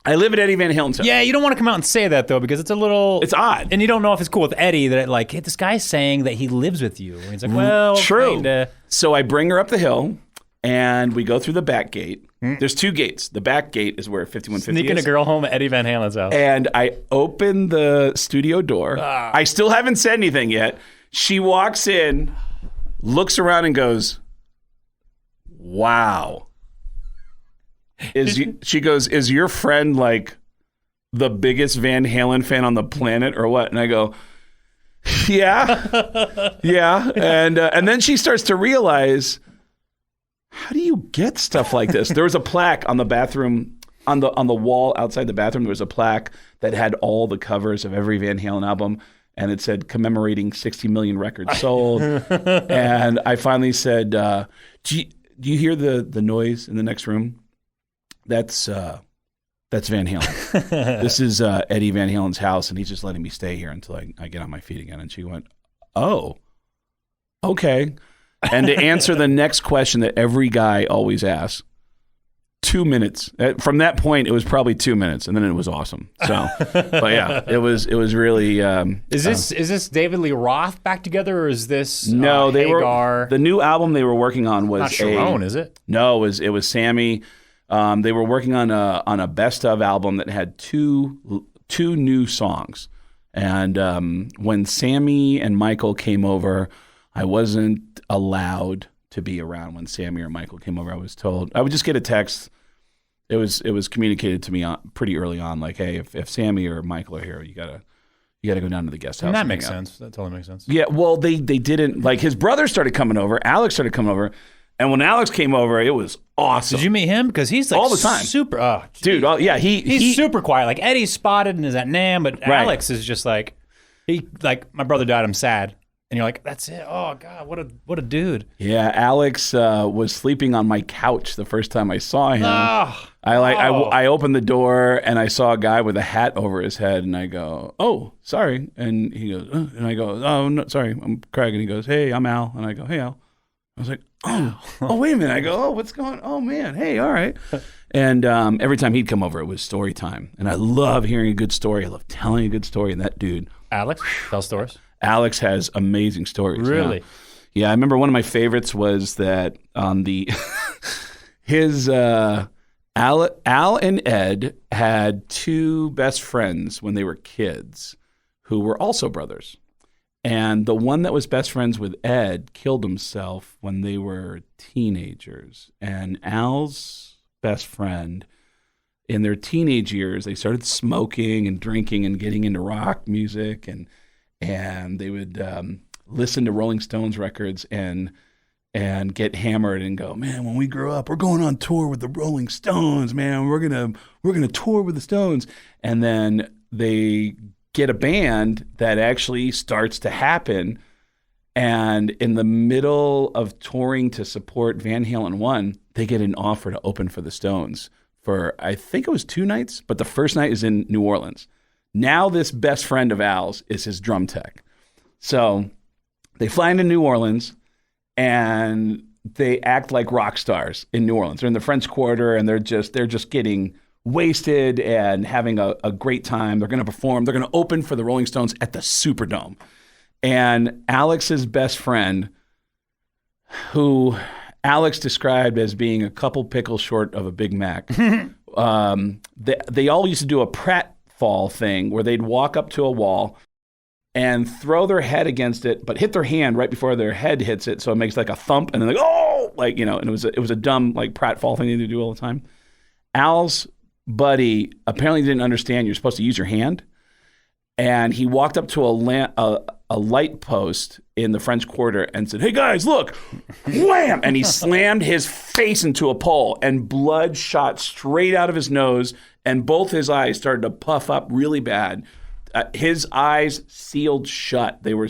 Speaker 2: I live at Eddie Van Halen's house.
Speaker 3: Yeah, you don't want to come out and say that, though, because it's
Speaker 2: it's odd.
Speaker 3: And you don't know if it's cool with Eddie that, like, hey, this guy's saying that he lives with you. And he's like, well,
Speaker 2: true.
Speaker 3: Kinda.
Speaker 2: So I bring her up the hill, and we go through the back gate. There's two gates. The back gate is where 5150
Speaker 3: Sneaking
Speaker 2: is.
Speaker 3: a girl home at Eddie Van Halen's house.
Speaker 2: And I open the studio door. I still haven't said anything yet. She walks in, looks around, and goes, wow. She goes, is your friend like the biggest Van Halen fan on the planet or what? And I go, yeah. Yeah. And then she starts to realize, how do you get stuff like this? There was a plaque on the bathroom, on the wall outside the bathroom. There was a plaque that had all the covers of every Van Halen album, and it said commemorating 60 million records sold. And I finally said, do you hear the noise in the next room? That's Van Halen. This is Eddie Van Halen's house, and he's just letting me stay here until I get on my feet again. And she went, oh, okay. And to answer the next question that every guy always asks, 2 minutes. From that point, it was probably 2 minutes, and then it was awesome. So, but yeah, it was really.
Speaker 3: Is this David Lee Roth back together, or is this
Speaker 2: no? They
Speaker 3: Hagar?
Speaker 2: were the new album they were working on was
Speaker 3: not Sharon, is it?
Speaker 2: No, it was Sammy. They were working on a best of album that had two new songs, and when Sammy and Michael came over, I wasn't allowed to be around when Sammy or Michael came over. I was told I would just get a text. It was communicated to me pretty early on, like, hey, if Sammy or Michael are here, you gotta go down to the guest house.
Speaker 3: And that makes sense. That totally makes sense.
Speaker 2: Yeah, well, they didn't, like, his brother started coming over. Alex started coming over, and when Alex came over, it was awesome.
Speaker 3: Did you meet him? Because he's like
Speaker 2: all the time,
Speaker 3: super. Oh,
Speaker 2: dude. Oh, yeah, he's
Speaker 3: super quiet. Like Eddie's spotted and is at NAMM, but
Speaker 2: right.
Speaker 3: Alex is just like my brother died. I'm sad. And you're like, that's it. Oh God, what a dude.
Speaker 2: Yeah, Alex was sleeping on my couch the first time I saw him. I opened the door and I saw a guy with a hat over his head, and I go, oh, sorry. And he goes, and I go, oh, no, sorry, I'm Craig. And he goes, hey, I'm Al. And I go, hey, Al. I was like, oh, wait a minute. I go, oh, what's going on? Oh, man. Hey, all right. And every time he'd come over, it was story time. And I love hearing a good story. I love telling a good story. And that dude.
Speaker 3: Alex, tell stories.
Speaker 2: Alex has amazing stories.
Speaker 3: Really?
Speaker 2: Yeah, I remember one of my favorites was that on his Al and Ed had two best friends when they were kids who were also brothers. And the one that was best friends with Ed killed himself when they were teenagers. And Al's best friend, in their teenage years, they started smoking and drinking and getting into rock music, and they would listen to Rolling Stones records and get hammered and go, man, when we grow up, we're going on tour with the Rolling Stones, man. We're gonna tour with the Stones. And then they get a band that actually starts to happen. And in the middle of touring to support Van Halen 1, they get an offer to open for the Stones for, I think it was 2 nights, but the first night is in New Orleans. Now this best friend of Al's is his drum tech. So they fly into New Orleans and they act like rock stars in New Orleans. They're in the French Quarter and they're just getting wasted and having a great time. They're going to perform. They're going to open for the Rolling Stones at the Superdome. And Alex's best friend, who Alex described as being a couple pickles short of a Big Mac, they all used to do a Pratt pratfall thing where they'd walk up to a wall and throw their head against it, but hit their hand right before their head hits it, so it makes like a thump, and then like, oh, like, you know, and it was a dumb like pratfall thing they do all the time. Al's buddy apparently didn't understand you're supposed to use your hand, and he walked up to a light post in the French Quarter and said, "Hey guys, look!" Wham! And he slammed his face into a pole, and blood shot straight out of his nose, and both his eyes started to puff up really bad. His eyes sealed shut. They were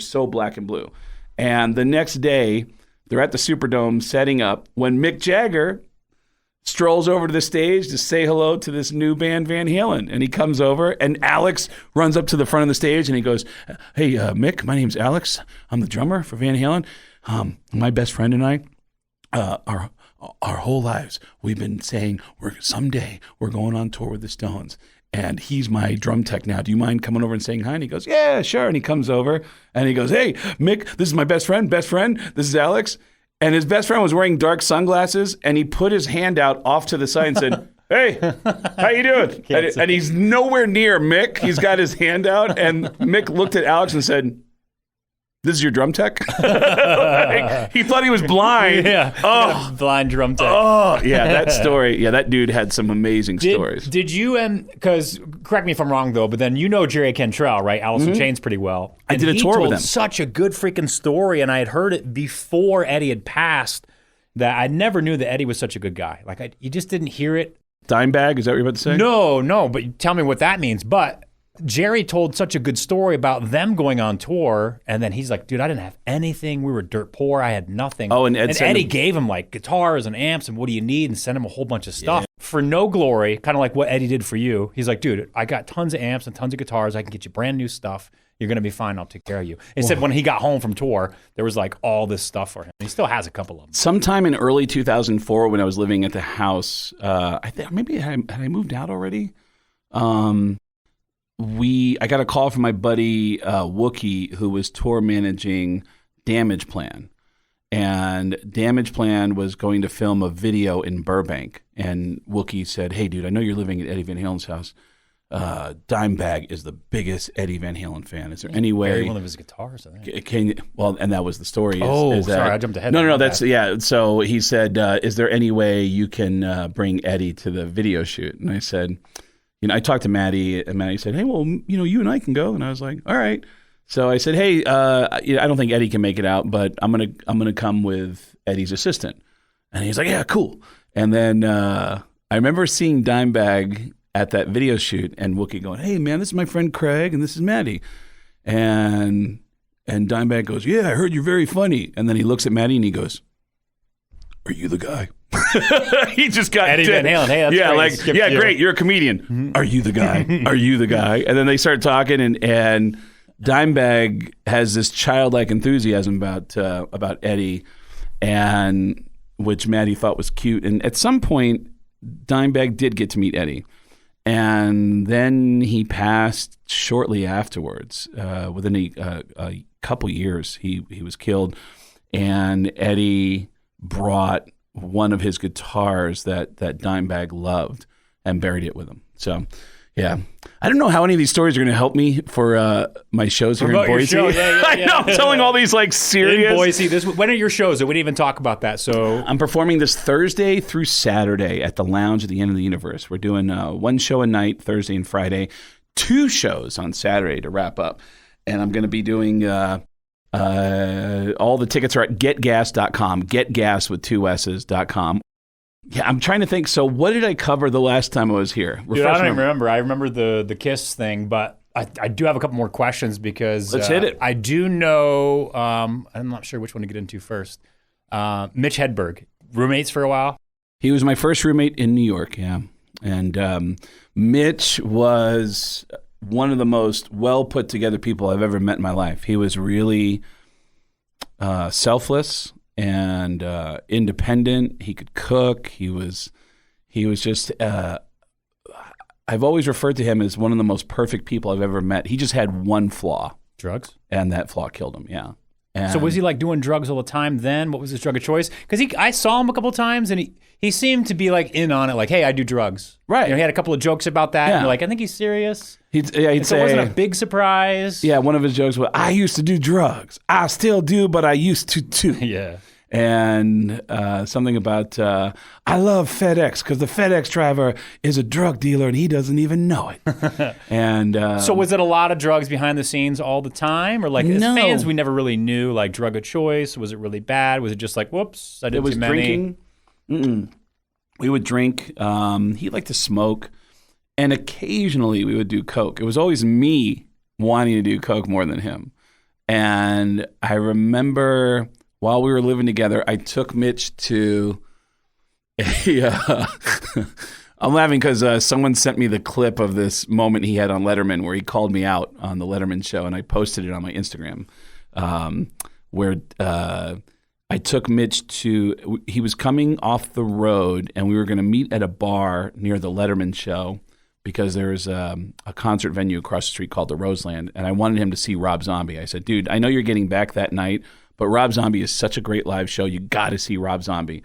Speaker 2: so black and blue. And the next day, they're at the Superdome setting up when Mick Jagger strolls over to the stage to say hello to this new band, Van Halen. And he comes over, and Alex runs up to the front of the stage, and he goes, "Hey, Mick, my name's Alex. I'm the drummer for Van Halen. My best friend and I, our whole lives, we've been saying someday we're going on tour with the Stones. And he's my drum tech now. Do you mind coming over and saying hi?" And he goes, "Yeah, sure." And he comes over and he goes, "Hey, Mick, this is my best friend. This is Alex." And his best friend was wearing dark sunglasses, and he put his hand out off to the side and said, "Hey, how you doing?" And he's nowhere near Mick. He's got his hand out, and Mick looked at Alex and said, "This is your drum tech?" Like, he thought he was blind.
Speaker 3: Yeah.
Speaker 2: Oh,
Speaker 3: Blind drum tech.
Speaker 2: oh, yeah, that story. Yeah, that dude had some amazing stories.
Speaker 3: Did you, because correct me if I'm wrong though, but then you know Jerry Cantrell, right? Alice in Chains pretty well.
Speaker 2: I did a tour with him.
Speaker 3: Such a good freaking story, and I had heard it before Eddie had passed. That I never knew that Eddie was such a good guy. Like you just didn't hear it.
Speaker 2: Dimebag, is that what you're about to say?
Speaker 3: No, but tell me what that means. But Jerry told such a good story about them going on tour, and then he's like, "Dude, I didn't have anything. We were dirt poor. I had nothing."
Speaker 2: Oh, and
Speaker 3: Eddie gave him like guitars and amps and what do you need, and sent him a whole bunch of stuff for no glory, kind of like what Eddie did for you. He's like, "Dude, I got tons of amps and tons of guitars. I can get you brand new stuff. You're gonna be fine. I'll take care of you." He said when he got home from tour, there was like all this stuff for him. He still has a couple of them.
Speaker 2: Sometime in early 2004, when I was living at the house, I think maybe had I moved out already. I got a call from my buddy Wookie, who was tour managing Damage Plan, and Damage Plan was going to film a video in Burbank. And Wookie said, "Hey, dude, I know you're living at Eddie Van Halen's house. Dimebag is the biggest Eddie Van Halen fan. Is there any way
Speaker 3: one of his guitars? I think.
Speaker 2: Can you, well, and that was the story.
Speaker 3: Sorry, I jumped ahead.
Speaker 2: No, that's yeah. So he said, "Is there any way you can bring Eddie to the video shoot?" And I said, I talked to Maddie, and Maddie said, "Hey, well, you and I can go." And I was like, "All right." So I said, "Hey, I don't think Eddie can make it out, but I'm gonna come with Eddie's assistant." And he's like, "Yeah, cool." And then I remember seeing Dimebag at that video shoot, and Wookie going, "Hey, man, this is my friend Craig, and this is Maddie." And Dimebag goes, "Yeah, I heard you're very funny." And then he looks at Maddie and he goes, "Are you the guy?" He just got
Speaker 3: Eddie Van Halen. Hey, that's great.
Speaker 2: Great. You're a comedian. Mm-hmm. Are you the guy? Are you the guy? And then they start talking, and Dimebag has this childlike enthusiasm about Eddie, and which Maddie thought was cute. And at some point, Dimebag did get to meet Eddie, and then he passed shortly afterwards. Within a couple years, he was killed, and Eddie brought one of his guitars that Dimebag loved and buried it with him. So, yeah. I don't know how any of these stories are going to help me for my shows here in Boise.
Speaker 3: Yeah.
Speaker 2: I know, I'm telling all these like serious.
Speaker 3: In Boise. When are your shows? We didn't even talk about that. So
Speaker 2: I'm performing this Thursday through Saturday at the Lounge at the End of the Universe. We're doing one show a night, Thursday and Friday, 2 shows on Saturday to wrap up. And I'm going to be doing all the tickets are at getgas.com, getgas with 2 S's.com. Yeah, I'm trying to think. So what did I cover the last time I was here?
Speaker 3: Dude, I don't even remember. I remember the Kiss thing, but I do have a couple more questions because
Speaker 2: let's hit it.
Speaker 3: I do know, I'm not sure which one to get into first. Mitch Hedberg, roommates for a while?
Speaker 2: He was my first roommate in New York, yeah. And Mitch was one of the most well put together people I've ever met in my life. He was really selfless and independent. He could cook. He was just. I've always referred to him as one of the most perfect people I've ever met. He just had one flaw.
Speaker 3: Drugs?
Speaker 2: And that flaw killed him. Yeah. And
Speaker 3: So was he like doing drugs all the time then? What was his drug of choice? Because I saw him a couple of times and he seemed to be like in on it, like, hey, I do drugs.
Speaker 2: Right.
Speaker 3: He had a couple of jokes about that.
Speaker 2: Yeah.
Speaker 3: And you're like, I think he's serious.
Speaker 2: He'd
Speaker 3: So it
Speaker 2: say,
Speaker 3: wasn't a big surprise.
Speaker 2: yeah, one of his jokes was, I used to do drugs. I still do, but I used to too.
Speaker 3: Yeah.
Speaker 2: And something about, I love FedEx because the FedEx driver is a drug dealer and he doesn't even know it. And
Speaker 3: So was it a lot of drugs behind the scenes all the time? Or like as
Speaker 2: No.
Speaker 3: fans, we never really knew like drug of choice. Was it really bad? Was it just like, whoops, I did
Speaker 2: it was
Speaker 3: too many?
Speaker 2: drinking. We would drink. He liked to smoke. And occasionally we would do coke. It was always me wanting to do coke more than him. And I remember while we were living together, I took Mitch to a. I'm laughing because someone sent me the clip of this moment he had on Letterman where he called me out on the Letterman show, and I posted it on my Instagram, where I took Mitch to. He was coming off the road, and we were going to meet at a bar near the Letterman show because there's a concert venue across the street called the Roseland, and I wanted him to see Rob Zombie. I said, dude, I know you're getting back that night, but Rob Zombie is such a great live show. You got to see Rob Zombie.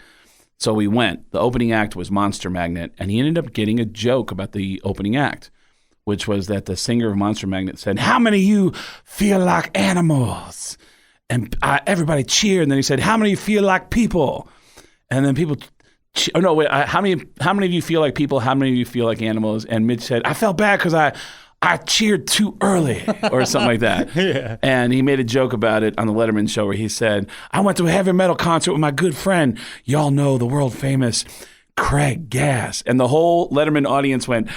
Speaker 2: So we went. The opening act was Monster Magnet, and he ended up getting a joke about the opening act, which was that the singer of Monster Magnet said, how many of you feel like animals? And everybody cheered, and then he said, how many of you feel like people? And then people, how many of you feel like people? How many of you feel like animals? And Mitch said, I felt bad because I cheered too early or something like that.
Speaker 3: Yeah.
Speaker 2: And he made a joke about it on the Letterman show where he said, I went to a heavy metal concert with my good friend. Y'all know the world famous Craig Gass. And the whole Letterman audience went,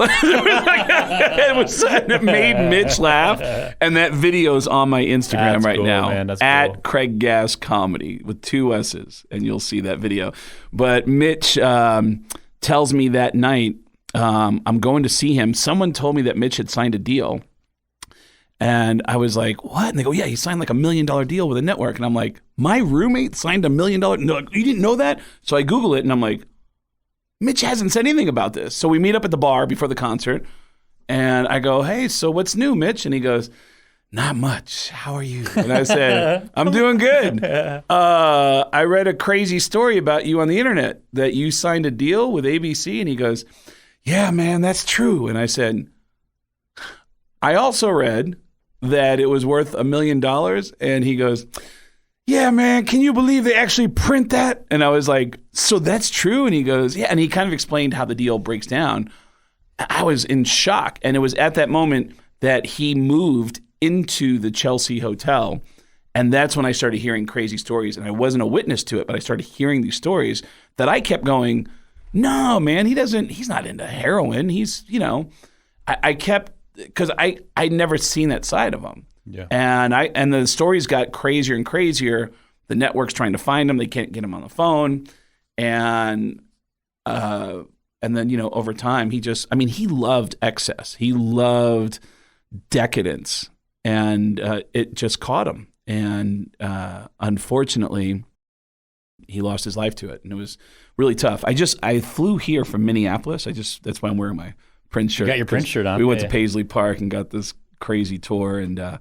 Speaker 2: it made Mitch laugh. And that video's on my Instagram
Speaker 3: That's
Speaker 2: right
Speaker 3: cool,
Speaker 2: now.
Speaker 3: man. That's
Speaker 2: at
Speaker 3: cool.
Speaker 2: Craig Gass Comedy with 2 S's. And you'll see that video. But Mitch tells me that night, I'm going to see him. Someone told me that Mitch had signed a deal. And I was like, what? And they go, yeah, he signed like $1 million deal with a network. And I'm like, my roommate signed $1 million? No, you didn't know that? So I Google it and I'm like, Mitch hasn't said anything about this. So we meet up at the bar before the concert. And I go, hey, so what's new, Mitch? And he goes, not much. How are you? And I said, I'm doing good. I read a crazy story about you on the internet that you signed a deal with ABC. And he goes, yeah, man, that's true. And I said, I also read that it was worth $1 million. And he goes, yeah, man, can you believe they actually print that? And I was like, so that's true? And he goes, yeah. And he kind of explained how the deal breaks down. I was in shock. And it was at that moment that he moved into the Chelsea Hotel. And that's when I started hearing crazy stories. And I wasn't a witness to it, but I started hearing these stories that I kept going, no, man, he's not into heroin. He's, I kept, because I'd never seen that side of him.
Speaker 3: Yeah.
Speaker 2: And the stories got crazier and crazier. The network's trying to find him. They can't get him on the phone. And then, over time, he loved excess. He loved decadence. And it just caught him. And unfortunately, he lost his life to it. And it was really tough. I flew here from Minneapolis. That's why I'm wearing my Prince shirt.
Speaker 3: You got your Prince shirt on.
Speaker 2: We went to
Speaker 3: Yeah.
Speaker 2: Paisley Park and got this crazy tour. And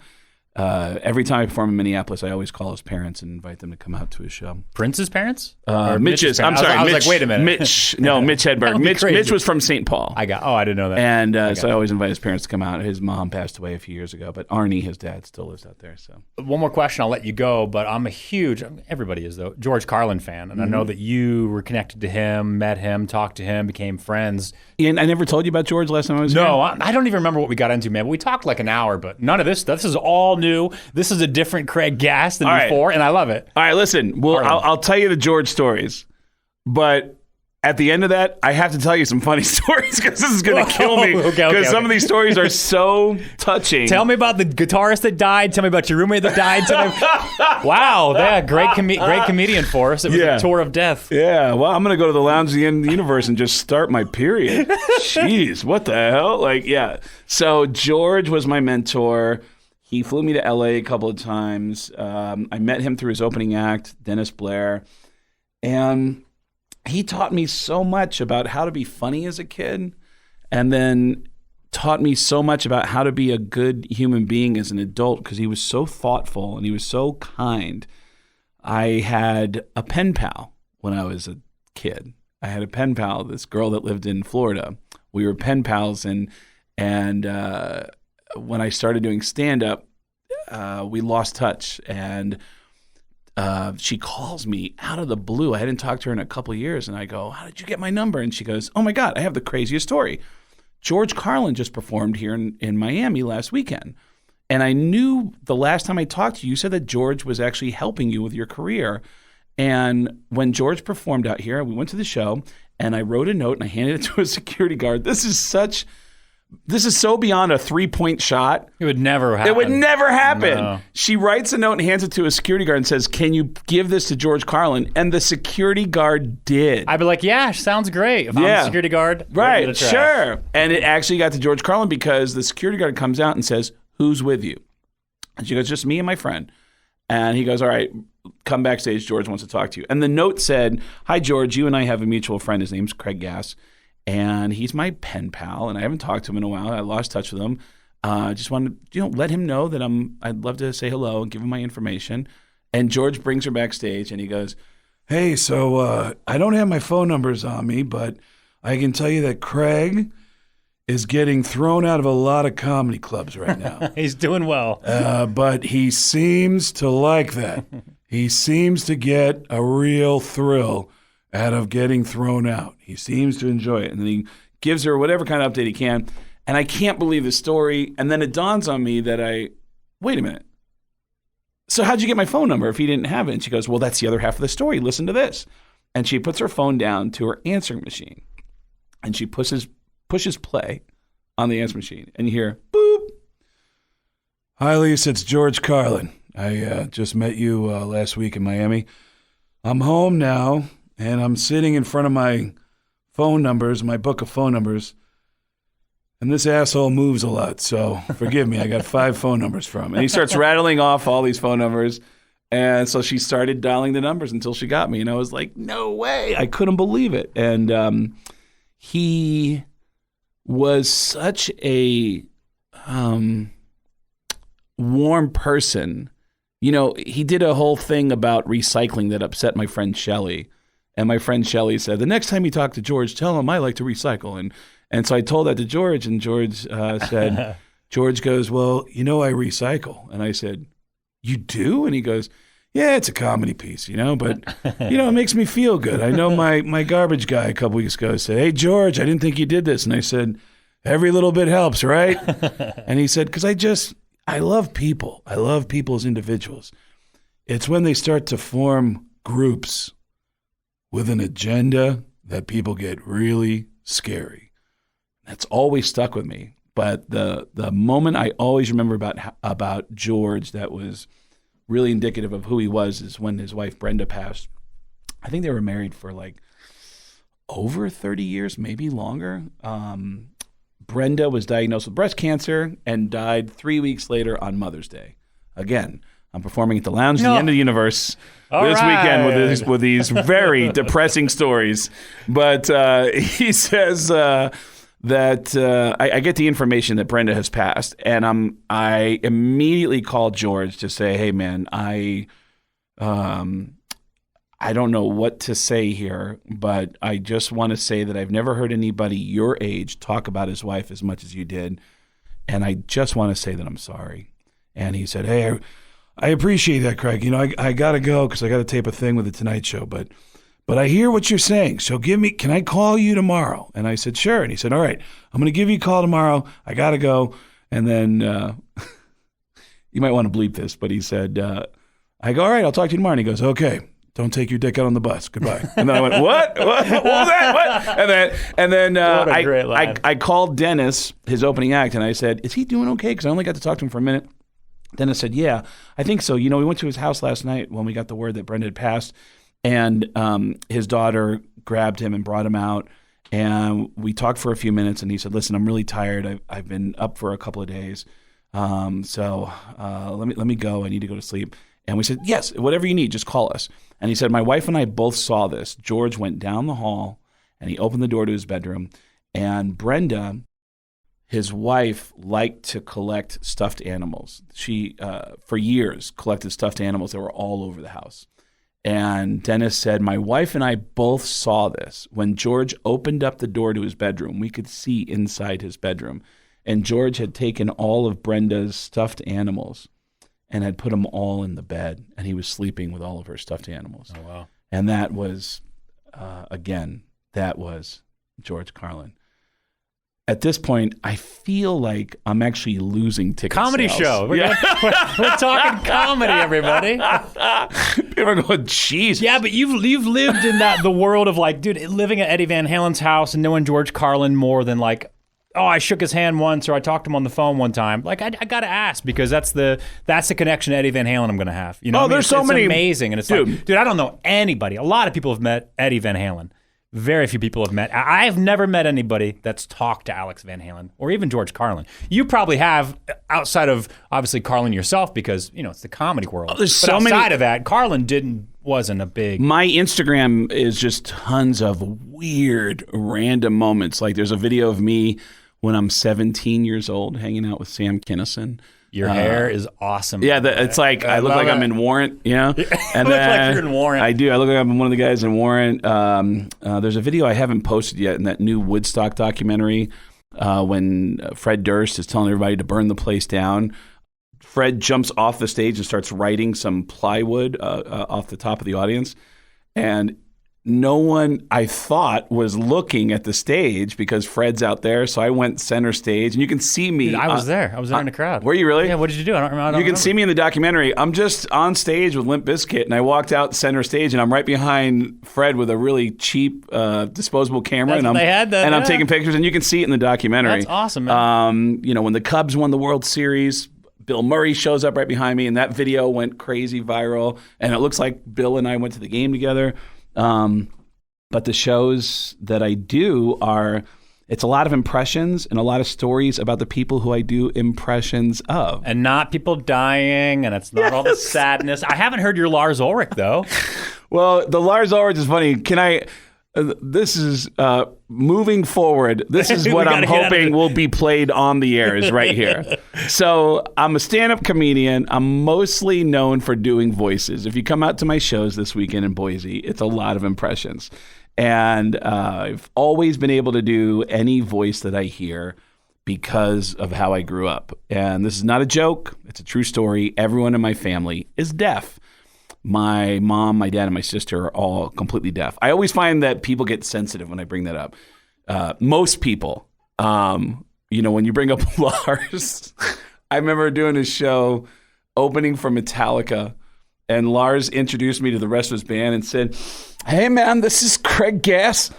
Speaker 2: every time I perform in Minneapolis, I always call his parents and invite them to come out to his show.
Speaker 3: Prince's parents? Or
Speaker 2: Mitch's. I'm
Speaker 3: parents?
Speaker 2: sorry.
Speaker 3: I was
Speaker 2: Mitch,
Speaker 3: like, wait a minute.
Speaker 2: Mitch Hedberg.
Speaker 3: That would be crazy.
Speaker 2: Mitch was from St. Paul.
Speaker 3: I didn't know that.
Speaker 2: And so I always invite his parents to come out. His mom passed away a few years ago, but Arnie, his dad, still lives out there. So
Speaker 3: One more question, I'll let you go, but I'm a huge, everybody is though, George Carlin fan. And I know that you were connected to him, met him, talked to him, became friends.
Speaker 2: Ian, I never told you about George last time I was here.
Speaker 3: No, I don't even remember what we got into, man. But we talked like an hour, but none of this stuff. This is all new. This is a different Craig Gass than
Speaker 2: All right.
Speaker 3: before, and I love it.
Speaker 2: All right, listen. Well, I'll tell you the George stories, but at the end of that, I have to tell you some funny stories because this is going to kill me. Because some of these stories are so touching.
Speaker 3: Tell me about the guitarist that died. Tell me about your roommate that died. Wow, yeah, great comedian for us. It was a tour of death.
Speaker 2: Yeah, well, I'm going to go to the Lounge of the End of the Universe and just start my period. Jeez, what the hell? So George was my mentor. He flew me to LA a couple of times. I met him through his opening act, Dennis Blair. And he taught me so much about how to be funny as a kid. And then taught me so much about how to be a good human being as an adult because he was so thoughtful and he was so kind. I had a pen pal when I was a kid. I had a pen pal, this girl that lived in Florida. We were pen pals, and when I started doing stand-up, we lost touch, and she calls me out of the blue. I hadn't talked to her in a couple of years, and I go, how did you get my number? And she goes, oh my God, I have the craziest story. George Carlin just performed here in Miami last weekend. And I knew the last time I talked to you, you said that George was actually helping you with your career. And when George performed out here, we went to the show, and I wrote a note and I handed it to a security guard. This is so beyond a 3-point shot.
Speaker 3: It would never happen.
Speaker 2: It would never happen.
Speaker 3: No.
Speaker 2: She writes a note and hands it to a security guard and says, can you give this to George Carlin? And the security guard did.
Speaker 3: I'd be like, yeah, sounds great. If I'm a security guard,
Speaker 2: right, sure. And it actually got to George Carlin because the security guard comes out and says, who's with you? And she goes, just me and my friend. And he goes, all right, come backstage. George wants to talk to you. And the note said, hi, George, you and I have a mutual friend. His name's Craig Gass. And he's my pen pal, and I haven't talked to him in a while. I lost touch with him. Just wanted to, let him know that I'd love to say hello and give him my information. And George brings her backstage, and he goes,
Speaker 4: Hey, so I don't have my phone numbers on me, but I can tell you that Craig is getting thrown out of a lot of comedy clubs right now.
Speaker 3: He's doing well.
Speaker 4: But he seems to like that. He seems to get a real thrill out of getting thrown out.
Speaker 2: He seems to enjoy it. And then he gives her whatever kind of update he can. And I can't believe the story. And then it dawns on me that wait a minute. So how'd you get my phone number if he didn't have it? And she goes, well, that's the other half of the story. Listen to this. And she puts her phone down to her answering machine. And she pushes play on the answering machine. And you hear, boop.
Speaker 4: Hi, Lisa. It's George Carlin. I just met you last week in Miami. I'm home now, and I'm sitting in front of my phone numbers, my book of phone numbers. And this asshole moves a lot, so forgive me. I got 5 phone numbers from him.
Speaker 2: And he starts rattling off all these phone numbers. And so she started dialing the numbers until she got me. And I was like, no way. I couldn't believe it. And he was such a warm person. He did a whole thing about recycling that upset my friend Shelley. And my friend Shelley said, the next time you talk to George, tell him I like to recycle. And so I told that to George, and George said, George goes, well, I recycle. And I said, you do? And he goes, yeah, it's a comedy piece, but, it makes me feel good. I know my garbage guy a couple weeks ago said, hey, George, I didn't think you did this. And I said, every little bit helps, right? And he said, because I love people. I love people as individuals. It's when they start to form groups with an agenda that people get really scary. That's always stuck with me. But the moment I always remember about George that was really indicative of who he was is when his wife Brenda passed. I think they were married for over 30 years, maybe longer. Brenda was diagnosed with breast cancer and died 3 weeks later on Mother's Day. Again, I'm performing at the Lounge at the End of the Universe weekend with these very depressing stories. But he says that I get the information that Brenda has passed, and I immediately called George to say, hey, man, I don't know what to say here, but I just want to say that I've never heard anybody your age talk about his wife as much as you did, and I just want to say that I'm sorry. And he said, hey, I appreciate that, Craig. I got to go because I got to tape a thing with The Tonight Show, but I hear what you're saying, so can I call you tomorrow? And I said, sure. And he said, all right, I'm going to give you a call tomorrow. I got to go. And then you might want to bleep this, but he said, I go, all right, I'll talk to you tomorrow. And he goes, okay, don't take your dick out on the bus. Goodbye. And then I went, what? What was that? What? And then I called Dennis, his opening act, and I said, is he doing okay? Because I only got to talk to him for a minute. Dennis said, yeah, I think so. We went to his house last night when we got the word that Brenda had passed. And his daughter grabbed him and brought him out, and we talked for a few minutes. And he said, "Listen, I'm really tired. I've been up for a couple of days, so let me go. I need to go to sleep." And we said, "Yes, whatever you need, just call us." And he said, "My wife and I both saw this. George went down the hall, and he opened the door to his bedroom, and Brenda, his wife liked to collect stuffed animals. She, for years, collected stuffed animals that were all over the house. And Dennis said, my wife and I both saw this. When George opened up the door to his bedroom, we could see inside his bedroom. And George had taken all of Brenda's stuffed animals and had put them all in the bed. And he was sleeping with all of her stuffed animals.
Speaker 3: Oh, wow.
Speaker 2: And that was, again, that was George Carlin. At this point, I feel like I'm actually losing ticket
Speaker 3: Comedy
Speaker 2: sales.
Speaker 3: show. We're talking comedy, everybody.
Speaker 2: People are going, jeez.
Speaker 3: Yeah, but you've lived in the world of like, dude, living at Eddie Van Halen's house and knowing George Carlin more than like, oh, I shook his hand once or I talked to him on the phone one time. Like, I got to ask because that's the connection to Eddie Van Halen I'm going to have. You know,
Speaker 2: Oh,
Speaker 3: what I mean?
Speaker 2: there's so
Speaker 3: it's
Speaker 2: many.
Speaker 3: amazing, and it's like, dude, I don't know anybody. A lot of people have met Eddie Van Halen. Very few people have met. I've never met anybody that's talked to Alex Van Halen or even George Carlin. You probably have, outside of obviously Carlin yourself, because you know it's the comedy world.
Speaker 2: There's
Speaker 3: but
Speaker 2: so
Speaker 3: outside
Speaker 2: many-
Speaker 3: of that, Carlin wasn't a big.
Speaker 2: My Instagram is just tons of weird, random moments. Like there's a video of me when I'm 17 years old hanging out with Sam Kinison.
Speaker 3: Your hair is awesome.
Speaker 2: Yeah, it's like I look
Speaker 3: love
Speaker 2: like I'm
Speaker 3: it.
Speaker 2: in Warrant, you know? And
Speaker 3: look like you're in Warrant.
Speaker 2: I do. I look like I'm one of the guys in Warrant. There's a video I haven't posted yet in that new Woodstock documentary when Fred Durst is telling everybody to burn the place down. Fred jumps off the stage and starts writing some plywood off the top of the audience. And no one, I thought, was looking at the stage because Fred's out there. So I went center stage, and you can see me.
Speaker 3: Dude, I was there. I was there in the crowd.
Speaker 2: Were you really?
Speaker 3: Yeah. What did you do? I don't remember.
Speaker 2: You can see me in the documentary. I'm just on stage with Limp Bizkit, and I walked out center stage, and I'm right behind Fred with a really cheap disposable camera,
Speaker 3: That's
Speaker 2: and
Speaker 3: what they had then,
Speaker 2: I'm
Speaker 3: yeah.
Speaker 2: taking pictures, and you can see it in the documentary.
Speaker 3: That's awesome, man.
Speaker 2: You know, when the Cubs won the World Series, Bill Murray shows up right behind me, and that video went crazy viral, and it looks like Bill and I went to the game together. But the shows that I do it's a lot of impressions and a lot of stories about the people who I do impressions of.
Speaker 3: And not people dying, and it's not all the sadness. I haven't heard your Lars Ulrich, though.
Speaker 2: Well, the Lars Ulrich is funny. Can I? This is moving forward. This is what I'm hoping will be played on the air is right here. So I'm a stand-up comedian. I'm mostly known for doing voices. If you come out to my shows this weekend in Boise, it's a lot of impressions. And I've always been able to do any voice that I hear because of how I grew up. And this is not a joke. It's a true story. Everyone in my family is deaf. My mom, my dad, and my sister are all completely deaf. I always find that people get sensitive when I bring that up. Most people, you know, when you bring up Lars, I remember doing a show opening for Metallica, and Lars introduced me to the rest of his band and said, "Hey man, this is Craig Gass.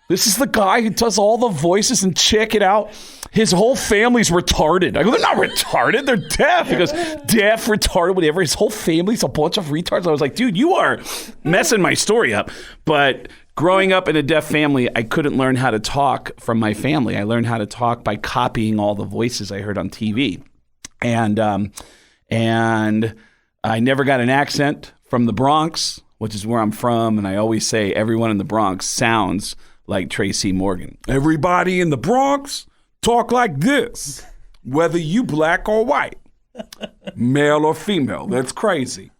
Speaker 2: This is the guy who does all the voices, and check it out. His whole family's retarded." I go, "They're not retarded. They're deaf." He goes, "Deaf, retarded, whatever. His whole family's a bunch of retards." I was like, dude, you are messing my story up. But growing up in a deaf family, I couldn't learn how to talk from my family. I learned how to talk by copying all the voices I heard on TV. And I never got an accent from the Bronx, which is where I'm from. And I always say everyone in the Bronx sounds like Tracy Morgan.
Speaker 4: Everybody in the Bronx talk like this, whether you black or white, male or female. That's crazy.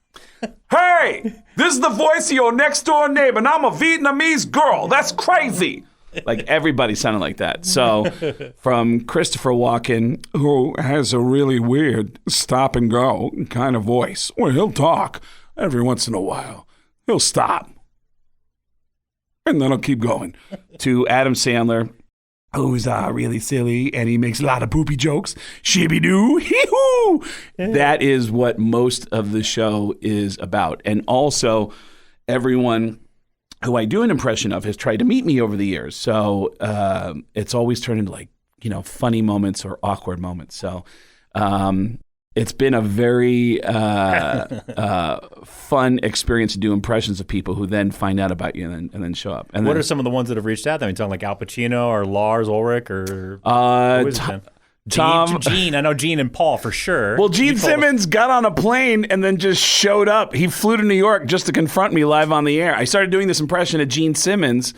Speaker 4: Hey, this is the voice of your next door neighbor, and I'm a Vietnamese girl. That's crazy.
Speaker 2: Like everybody sounded like that. So from Christopher Walken,
Speaker 4: Who has a really weird stop and go kind of voice. Well, he'll talk every once in a while. He'll stop. And then he'll keep going.
Speaker 2: to Adam Sandler,
Speaker 4: Who's really silly, and he makes a lot of poopy jokes. Shibby-doo, hee-hoo.
Speaker 2: that is what most of the show is about. And also, everyone who I do an impression of has tried to meet me over the years. So it's always turned into like, you know, funny moments or awkward moments. So it's been a very fun experience to do impressions of people who then find out about you and then show up. And
Speaker 3: What
Speaker 2: then,
Speaker 3: are some of the ones that have reached out? I mean, talking like Al Pacino or Lars Ulrich or who is it, man?
Speaker 2: Tom.
Speaker 3: Gene. I know Gene and Paul for sure.
Speaker 2: Well, Gene
Speaker 3: You told us-
Speaker 2: Simmons got on a plane and then just showed up. He flew to New York just to confront me live on the air. I started doing this impression of Gene Simmons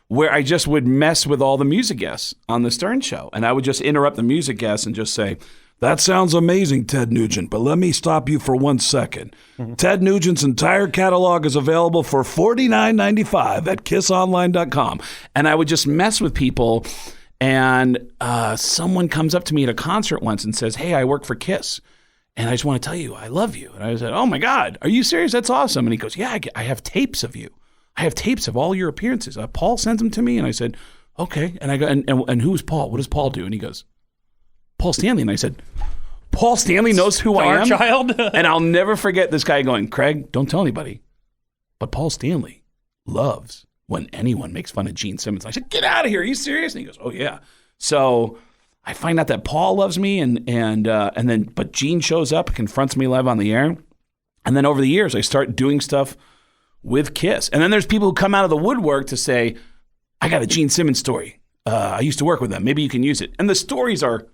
Speaker 2: where I just would mess with all the music guests on the Stern Show. And I would just interrupt the music guests and just say,
Speaker 5: That sounds amazing, Ted Nugent, but let me stop you for 1 second. Ted Nugent's entire catalog is available for $49.95 at kissonline.com.
Speaker 2: and I would just mess with people. And someone comes up to me at a concert once and says, hey, I work for Kiss. And I just want to tell you, I love you. And I said, oh my God, are you serious? That's awesome. And he goes, yeah, I have tapes of you. I have tapes of all your appearances. Paul sent them to me. And I said, okay. And I go, and who's Paul? What does Paul do? And he goes, Paul Stanley. And I said, Paul Stanley knows who I am?
Speaker 3: Child?
Speaker 2: And I'll never forget this guy going, Craig, don't tell anybody, but Paul Stanley loves when anyone makes fun of Gene Simmons. I said, get out of here. Are you serious? And he goes, oh, yeah. So I find out that Paul loves me, but Gene shows up, confronts me live on the air. And then over the years, I start doing stuff with Kiss. And then there's people who come out of the woodwork to say, I got a Gene Simmons story. I used to work with them. Maybe you can use it. And the stories are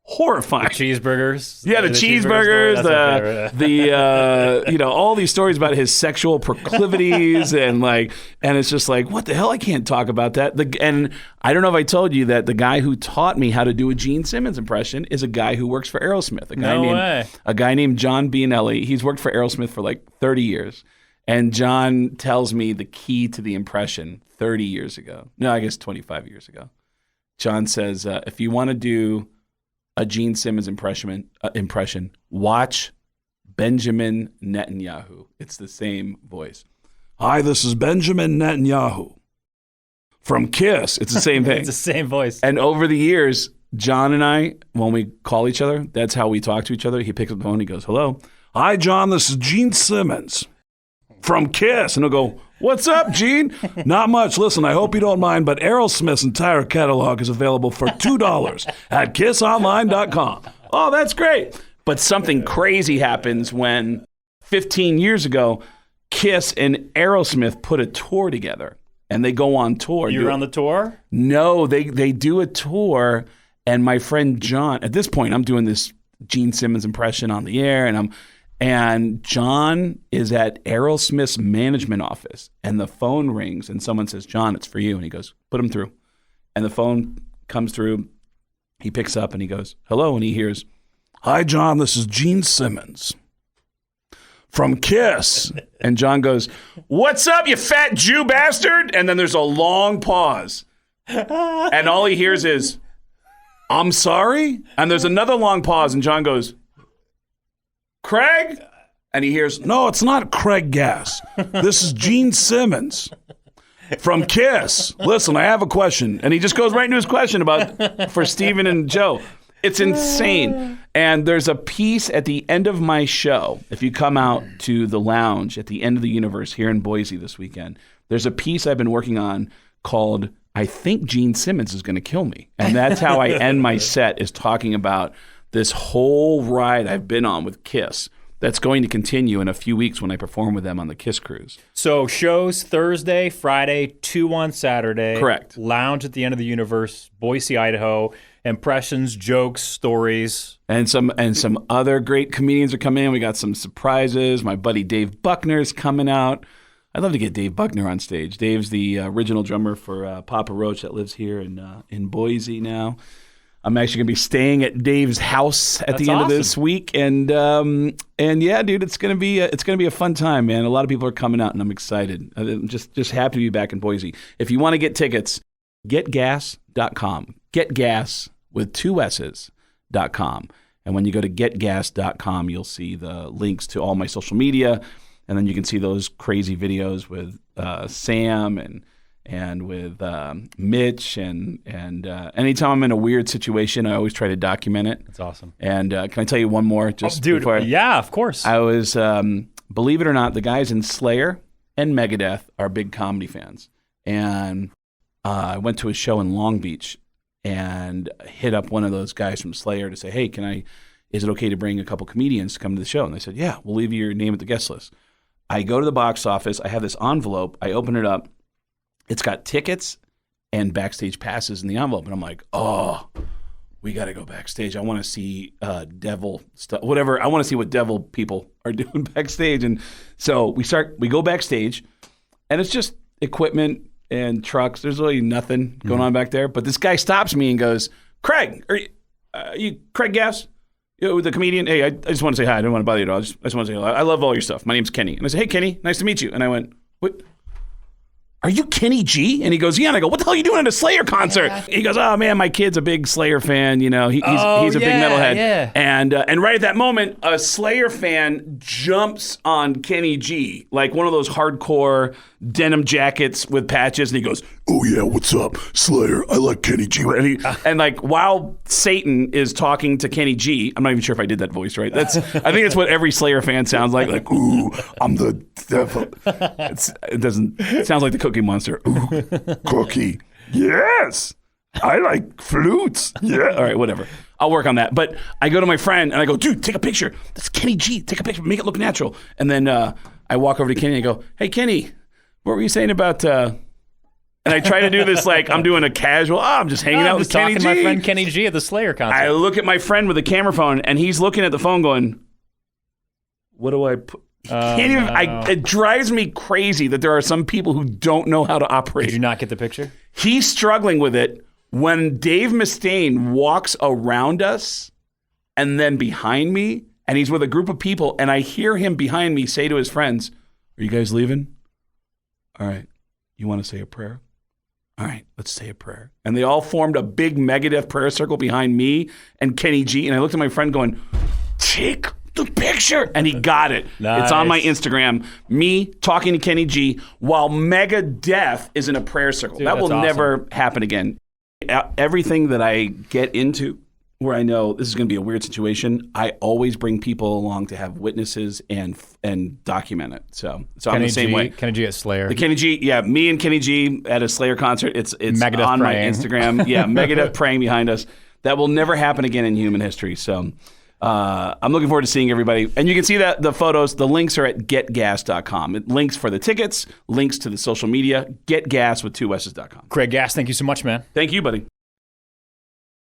Speaker 2: horrifying.
Speaker 3: Cheeseburgers.
Speaker 2: Yeah, the cheeseburgers, all these stories about his sexual proclivities and it's just like, what the hell? I can't talk about that. And I don't know if I told you that the guy who taught me how to do a Gene Simmons impression is a guy who works for Aerosmith. A guy named John Bianelli. He's worked for Aerosmith for like 30 years. And John tells me the key to the impression 30 years ago. No, I guess 25 years ago. John says, if you want to do a Gene Simmons impression, watch Benjamin Netanyahu. It's the same voice.
Speaker 5: Hi, this is Benjamin Netanyahu.
Speaker 2: From Kiss, it's the same thing.
Speaker 3: It's the same voice.
Speaker 2: And over the years, John and I, when we call each other, that's how we talk to each other. He picks up the phone, he goes, hello.
Speaker 5: Hi, John, this is Gene Simmons.
Speaker 2: From Kiss. And he'll go, what's up, Gene?
Speaker 5: Not much. Listen, I hope you don't mind, but Aerosmith's entire catalog is available for $2 at kissonline.com.
Speaker 2: Oh, that's great. But something crazy happens when 15 years ago, Kiss and Aerosmith put a tour together, and they go on tour.
Speaker 3: You were on the tour?
Speaker 2: No, they do a tour, and my friend John, at this point, I'm doing this Gene Simmons impression on the air, and John is at Aerosmith's management office, and the phone rings, and someone says, John, it's for you. And he goes, put him through. And the phone comes through. He picks up, and he goes, hello. And he hears,
Speaker 5: hi, John, this is Gene Simmons.
Speaker 2: From Kiss. And John goes, what's up, you fat Jew bastard? And then there's a long pause. And all he hears is, I'm sorry? And there's another long pause, and John goes, Craig? And he hears,
Speaker 5: no, it's not Craig Gass. This is Gene Simmons from Kiss. Listen, I have a question.
Speaker 2: And he just goes right into his question for Steven and Joe. It's insane. And there's a piece at the end of my show. If you come out to the lounge at the end of the universe here in Boise this weekend, there's a piece I've been working on called I Think Gene Simmons is Going to Kill Me. And that's how I end my set, is talking about this whole ride I've been on with Kiss that's going to continue in a few weeks when I perform with them on the Kiss Cruise.
Speaker 3: So shows Thursday, Friday, 2 on Saturday.
Speaker 2: Correct.
Speaker 3: Lounge at the end of the universe, Boise, Idaho. Impressions, jokes, stories.
Speaker 2: And some other great comedians are coming in. We got some surprises. My buddy Dave Buckner is coming out. I'd love to get Dave Buckner on stage. Dave's the original drummer for Papa Roach that lives here in Boise now. I'm actually going to be staying at Dave's house at the end of this week, and yeah, dude, it's going to be a fun time, man. A lot of people are coming out, and I'm excited. I'm just happy to be back in Boise. If you want to get tickets, getgas.com. Getgas with 2 S's.com. And when you go to getgas.com, you'll see the links to all my social media, and then you can see those crazy videos with Sam and with Mitch, and anytime I'm in a weird situation, I always try to document it.
Speaker 3: That's awesome.
Speaker 2: And can I tell you one more?
Speaker 3: Yeah, of course.
Speaker 2: I was, believe it or not, the guys in Slayer and Megadeth are big comedy fans. And I went to a show in Long Beach and hit up one of those guys from Slayer to say, hey, is it okay to bring a couple comedians to come to the show? And they said, yeah, we'll leave your name at the guest list. I go to the box office. I have this envelope. I open it up. It's got tickets and backstage passes in the envelope. And I'm like, oh, we got to go backstage. I want to see devil stuff, whatever. I want to see what devil people are doing backstage. And so we go backstage, and it's just equipment, and trucks. There's really nothing going on back there. But this guy stops me and goes, Craig, are you Craig Gass? The comedian? Hey, I just want to say hi. I don't want to bother you at all. I just want to say hello. I love all your stuff. My name's Kenny. And I said, hey, Kenny, nice to meet you. And I went, what? Are you Kenny G? And he goes, yeah. And I go, what the hell are you doing at a Slayer concert? Yeah. He goes, oh man, my kid's a big Slayer fan. You know, he's a big metalhead. Yeah. And right at that moment, a Slayer fan jumps on Kenny G, like one of those hardcore denim jackets with patches, and he goes, oh yeah, what's up, Slayer? I like Kenny G. And like while Satan is talking to Kenny G, I'm not even sure if I did that voice right. I think that's what every Slayer fan sounds like. Like, ooh, I'm the devil. It sounds like the Cookie Monster. Ooh, Cookie. Yes. I like flutes. Yeah. All right, whatever. I'll work on that. But I go to my friend and I go, dude, take a picture. That's Kenny G. Take a picture. Make it look natural. And then I walk over to Kenny and I go, hey, Kenny, what were you saying about... And I try to do this like I'm doing a casual, I'm just hanging out with Kenny G.
Speaker 3: talking to my friend Kenny G at the Slayer concert.
Speaker 2: I look at my friend with a camera phone and he's looking at the phone going, what do I put? Can't even,
Speaker 3: no.
Speaker 2: It drives me crazy that there are some people who don't know how to operate.
Speaker 3: Did you not get the picture?
Speaker 2: He's struggling with it when Dave Mustaine walks around us and then behind me, and he's with a group of people, and I hear him behind me say to his friends, are you guys leaving? All right. You want to say a prayer? All right, let's say a prayer. And they all formed a big Megadeth prayer circle behind me and Kenny G. And I looked at my friend going, take the picture. And he got it.
Speaker 3: Nice.
Speaker 2: It's on my Instagram. Me talking to Kenny G while Megadeth is in a prayer circle.
Speaker 3: Dude,
Speaker 2: that will
Speaker 3: awesome.
Speaker 2: Never happen again. Everything that I get into where I know this is going to be a weird situation, I always bring people along to have witnesses and document it. So I'm the same way.
Speaker 3: Kenny G at Slayer.
Speaker 2: The Kenny G, yeah, me and Kenny G at a Slayer concert. It's
Speaker 3: Megadeth
Speaker 2: on
Speaker 3: praying.
Speaker 2: my Instagram. Yeah, Megadeth praying behind us. That will never happen again in human history. So I'm looking forward to seeing everybody. And you can see that the photos, the links are at getgas.com. It links for the tickets, links to the social media, getgas with 2 S's.com.
Speaker 3: Craig Gass, thank you so much, man.
Speaker 2: Thank you, buddy.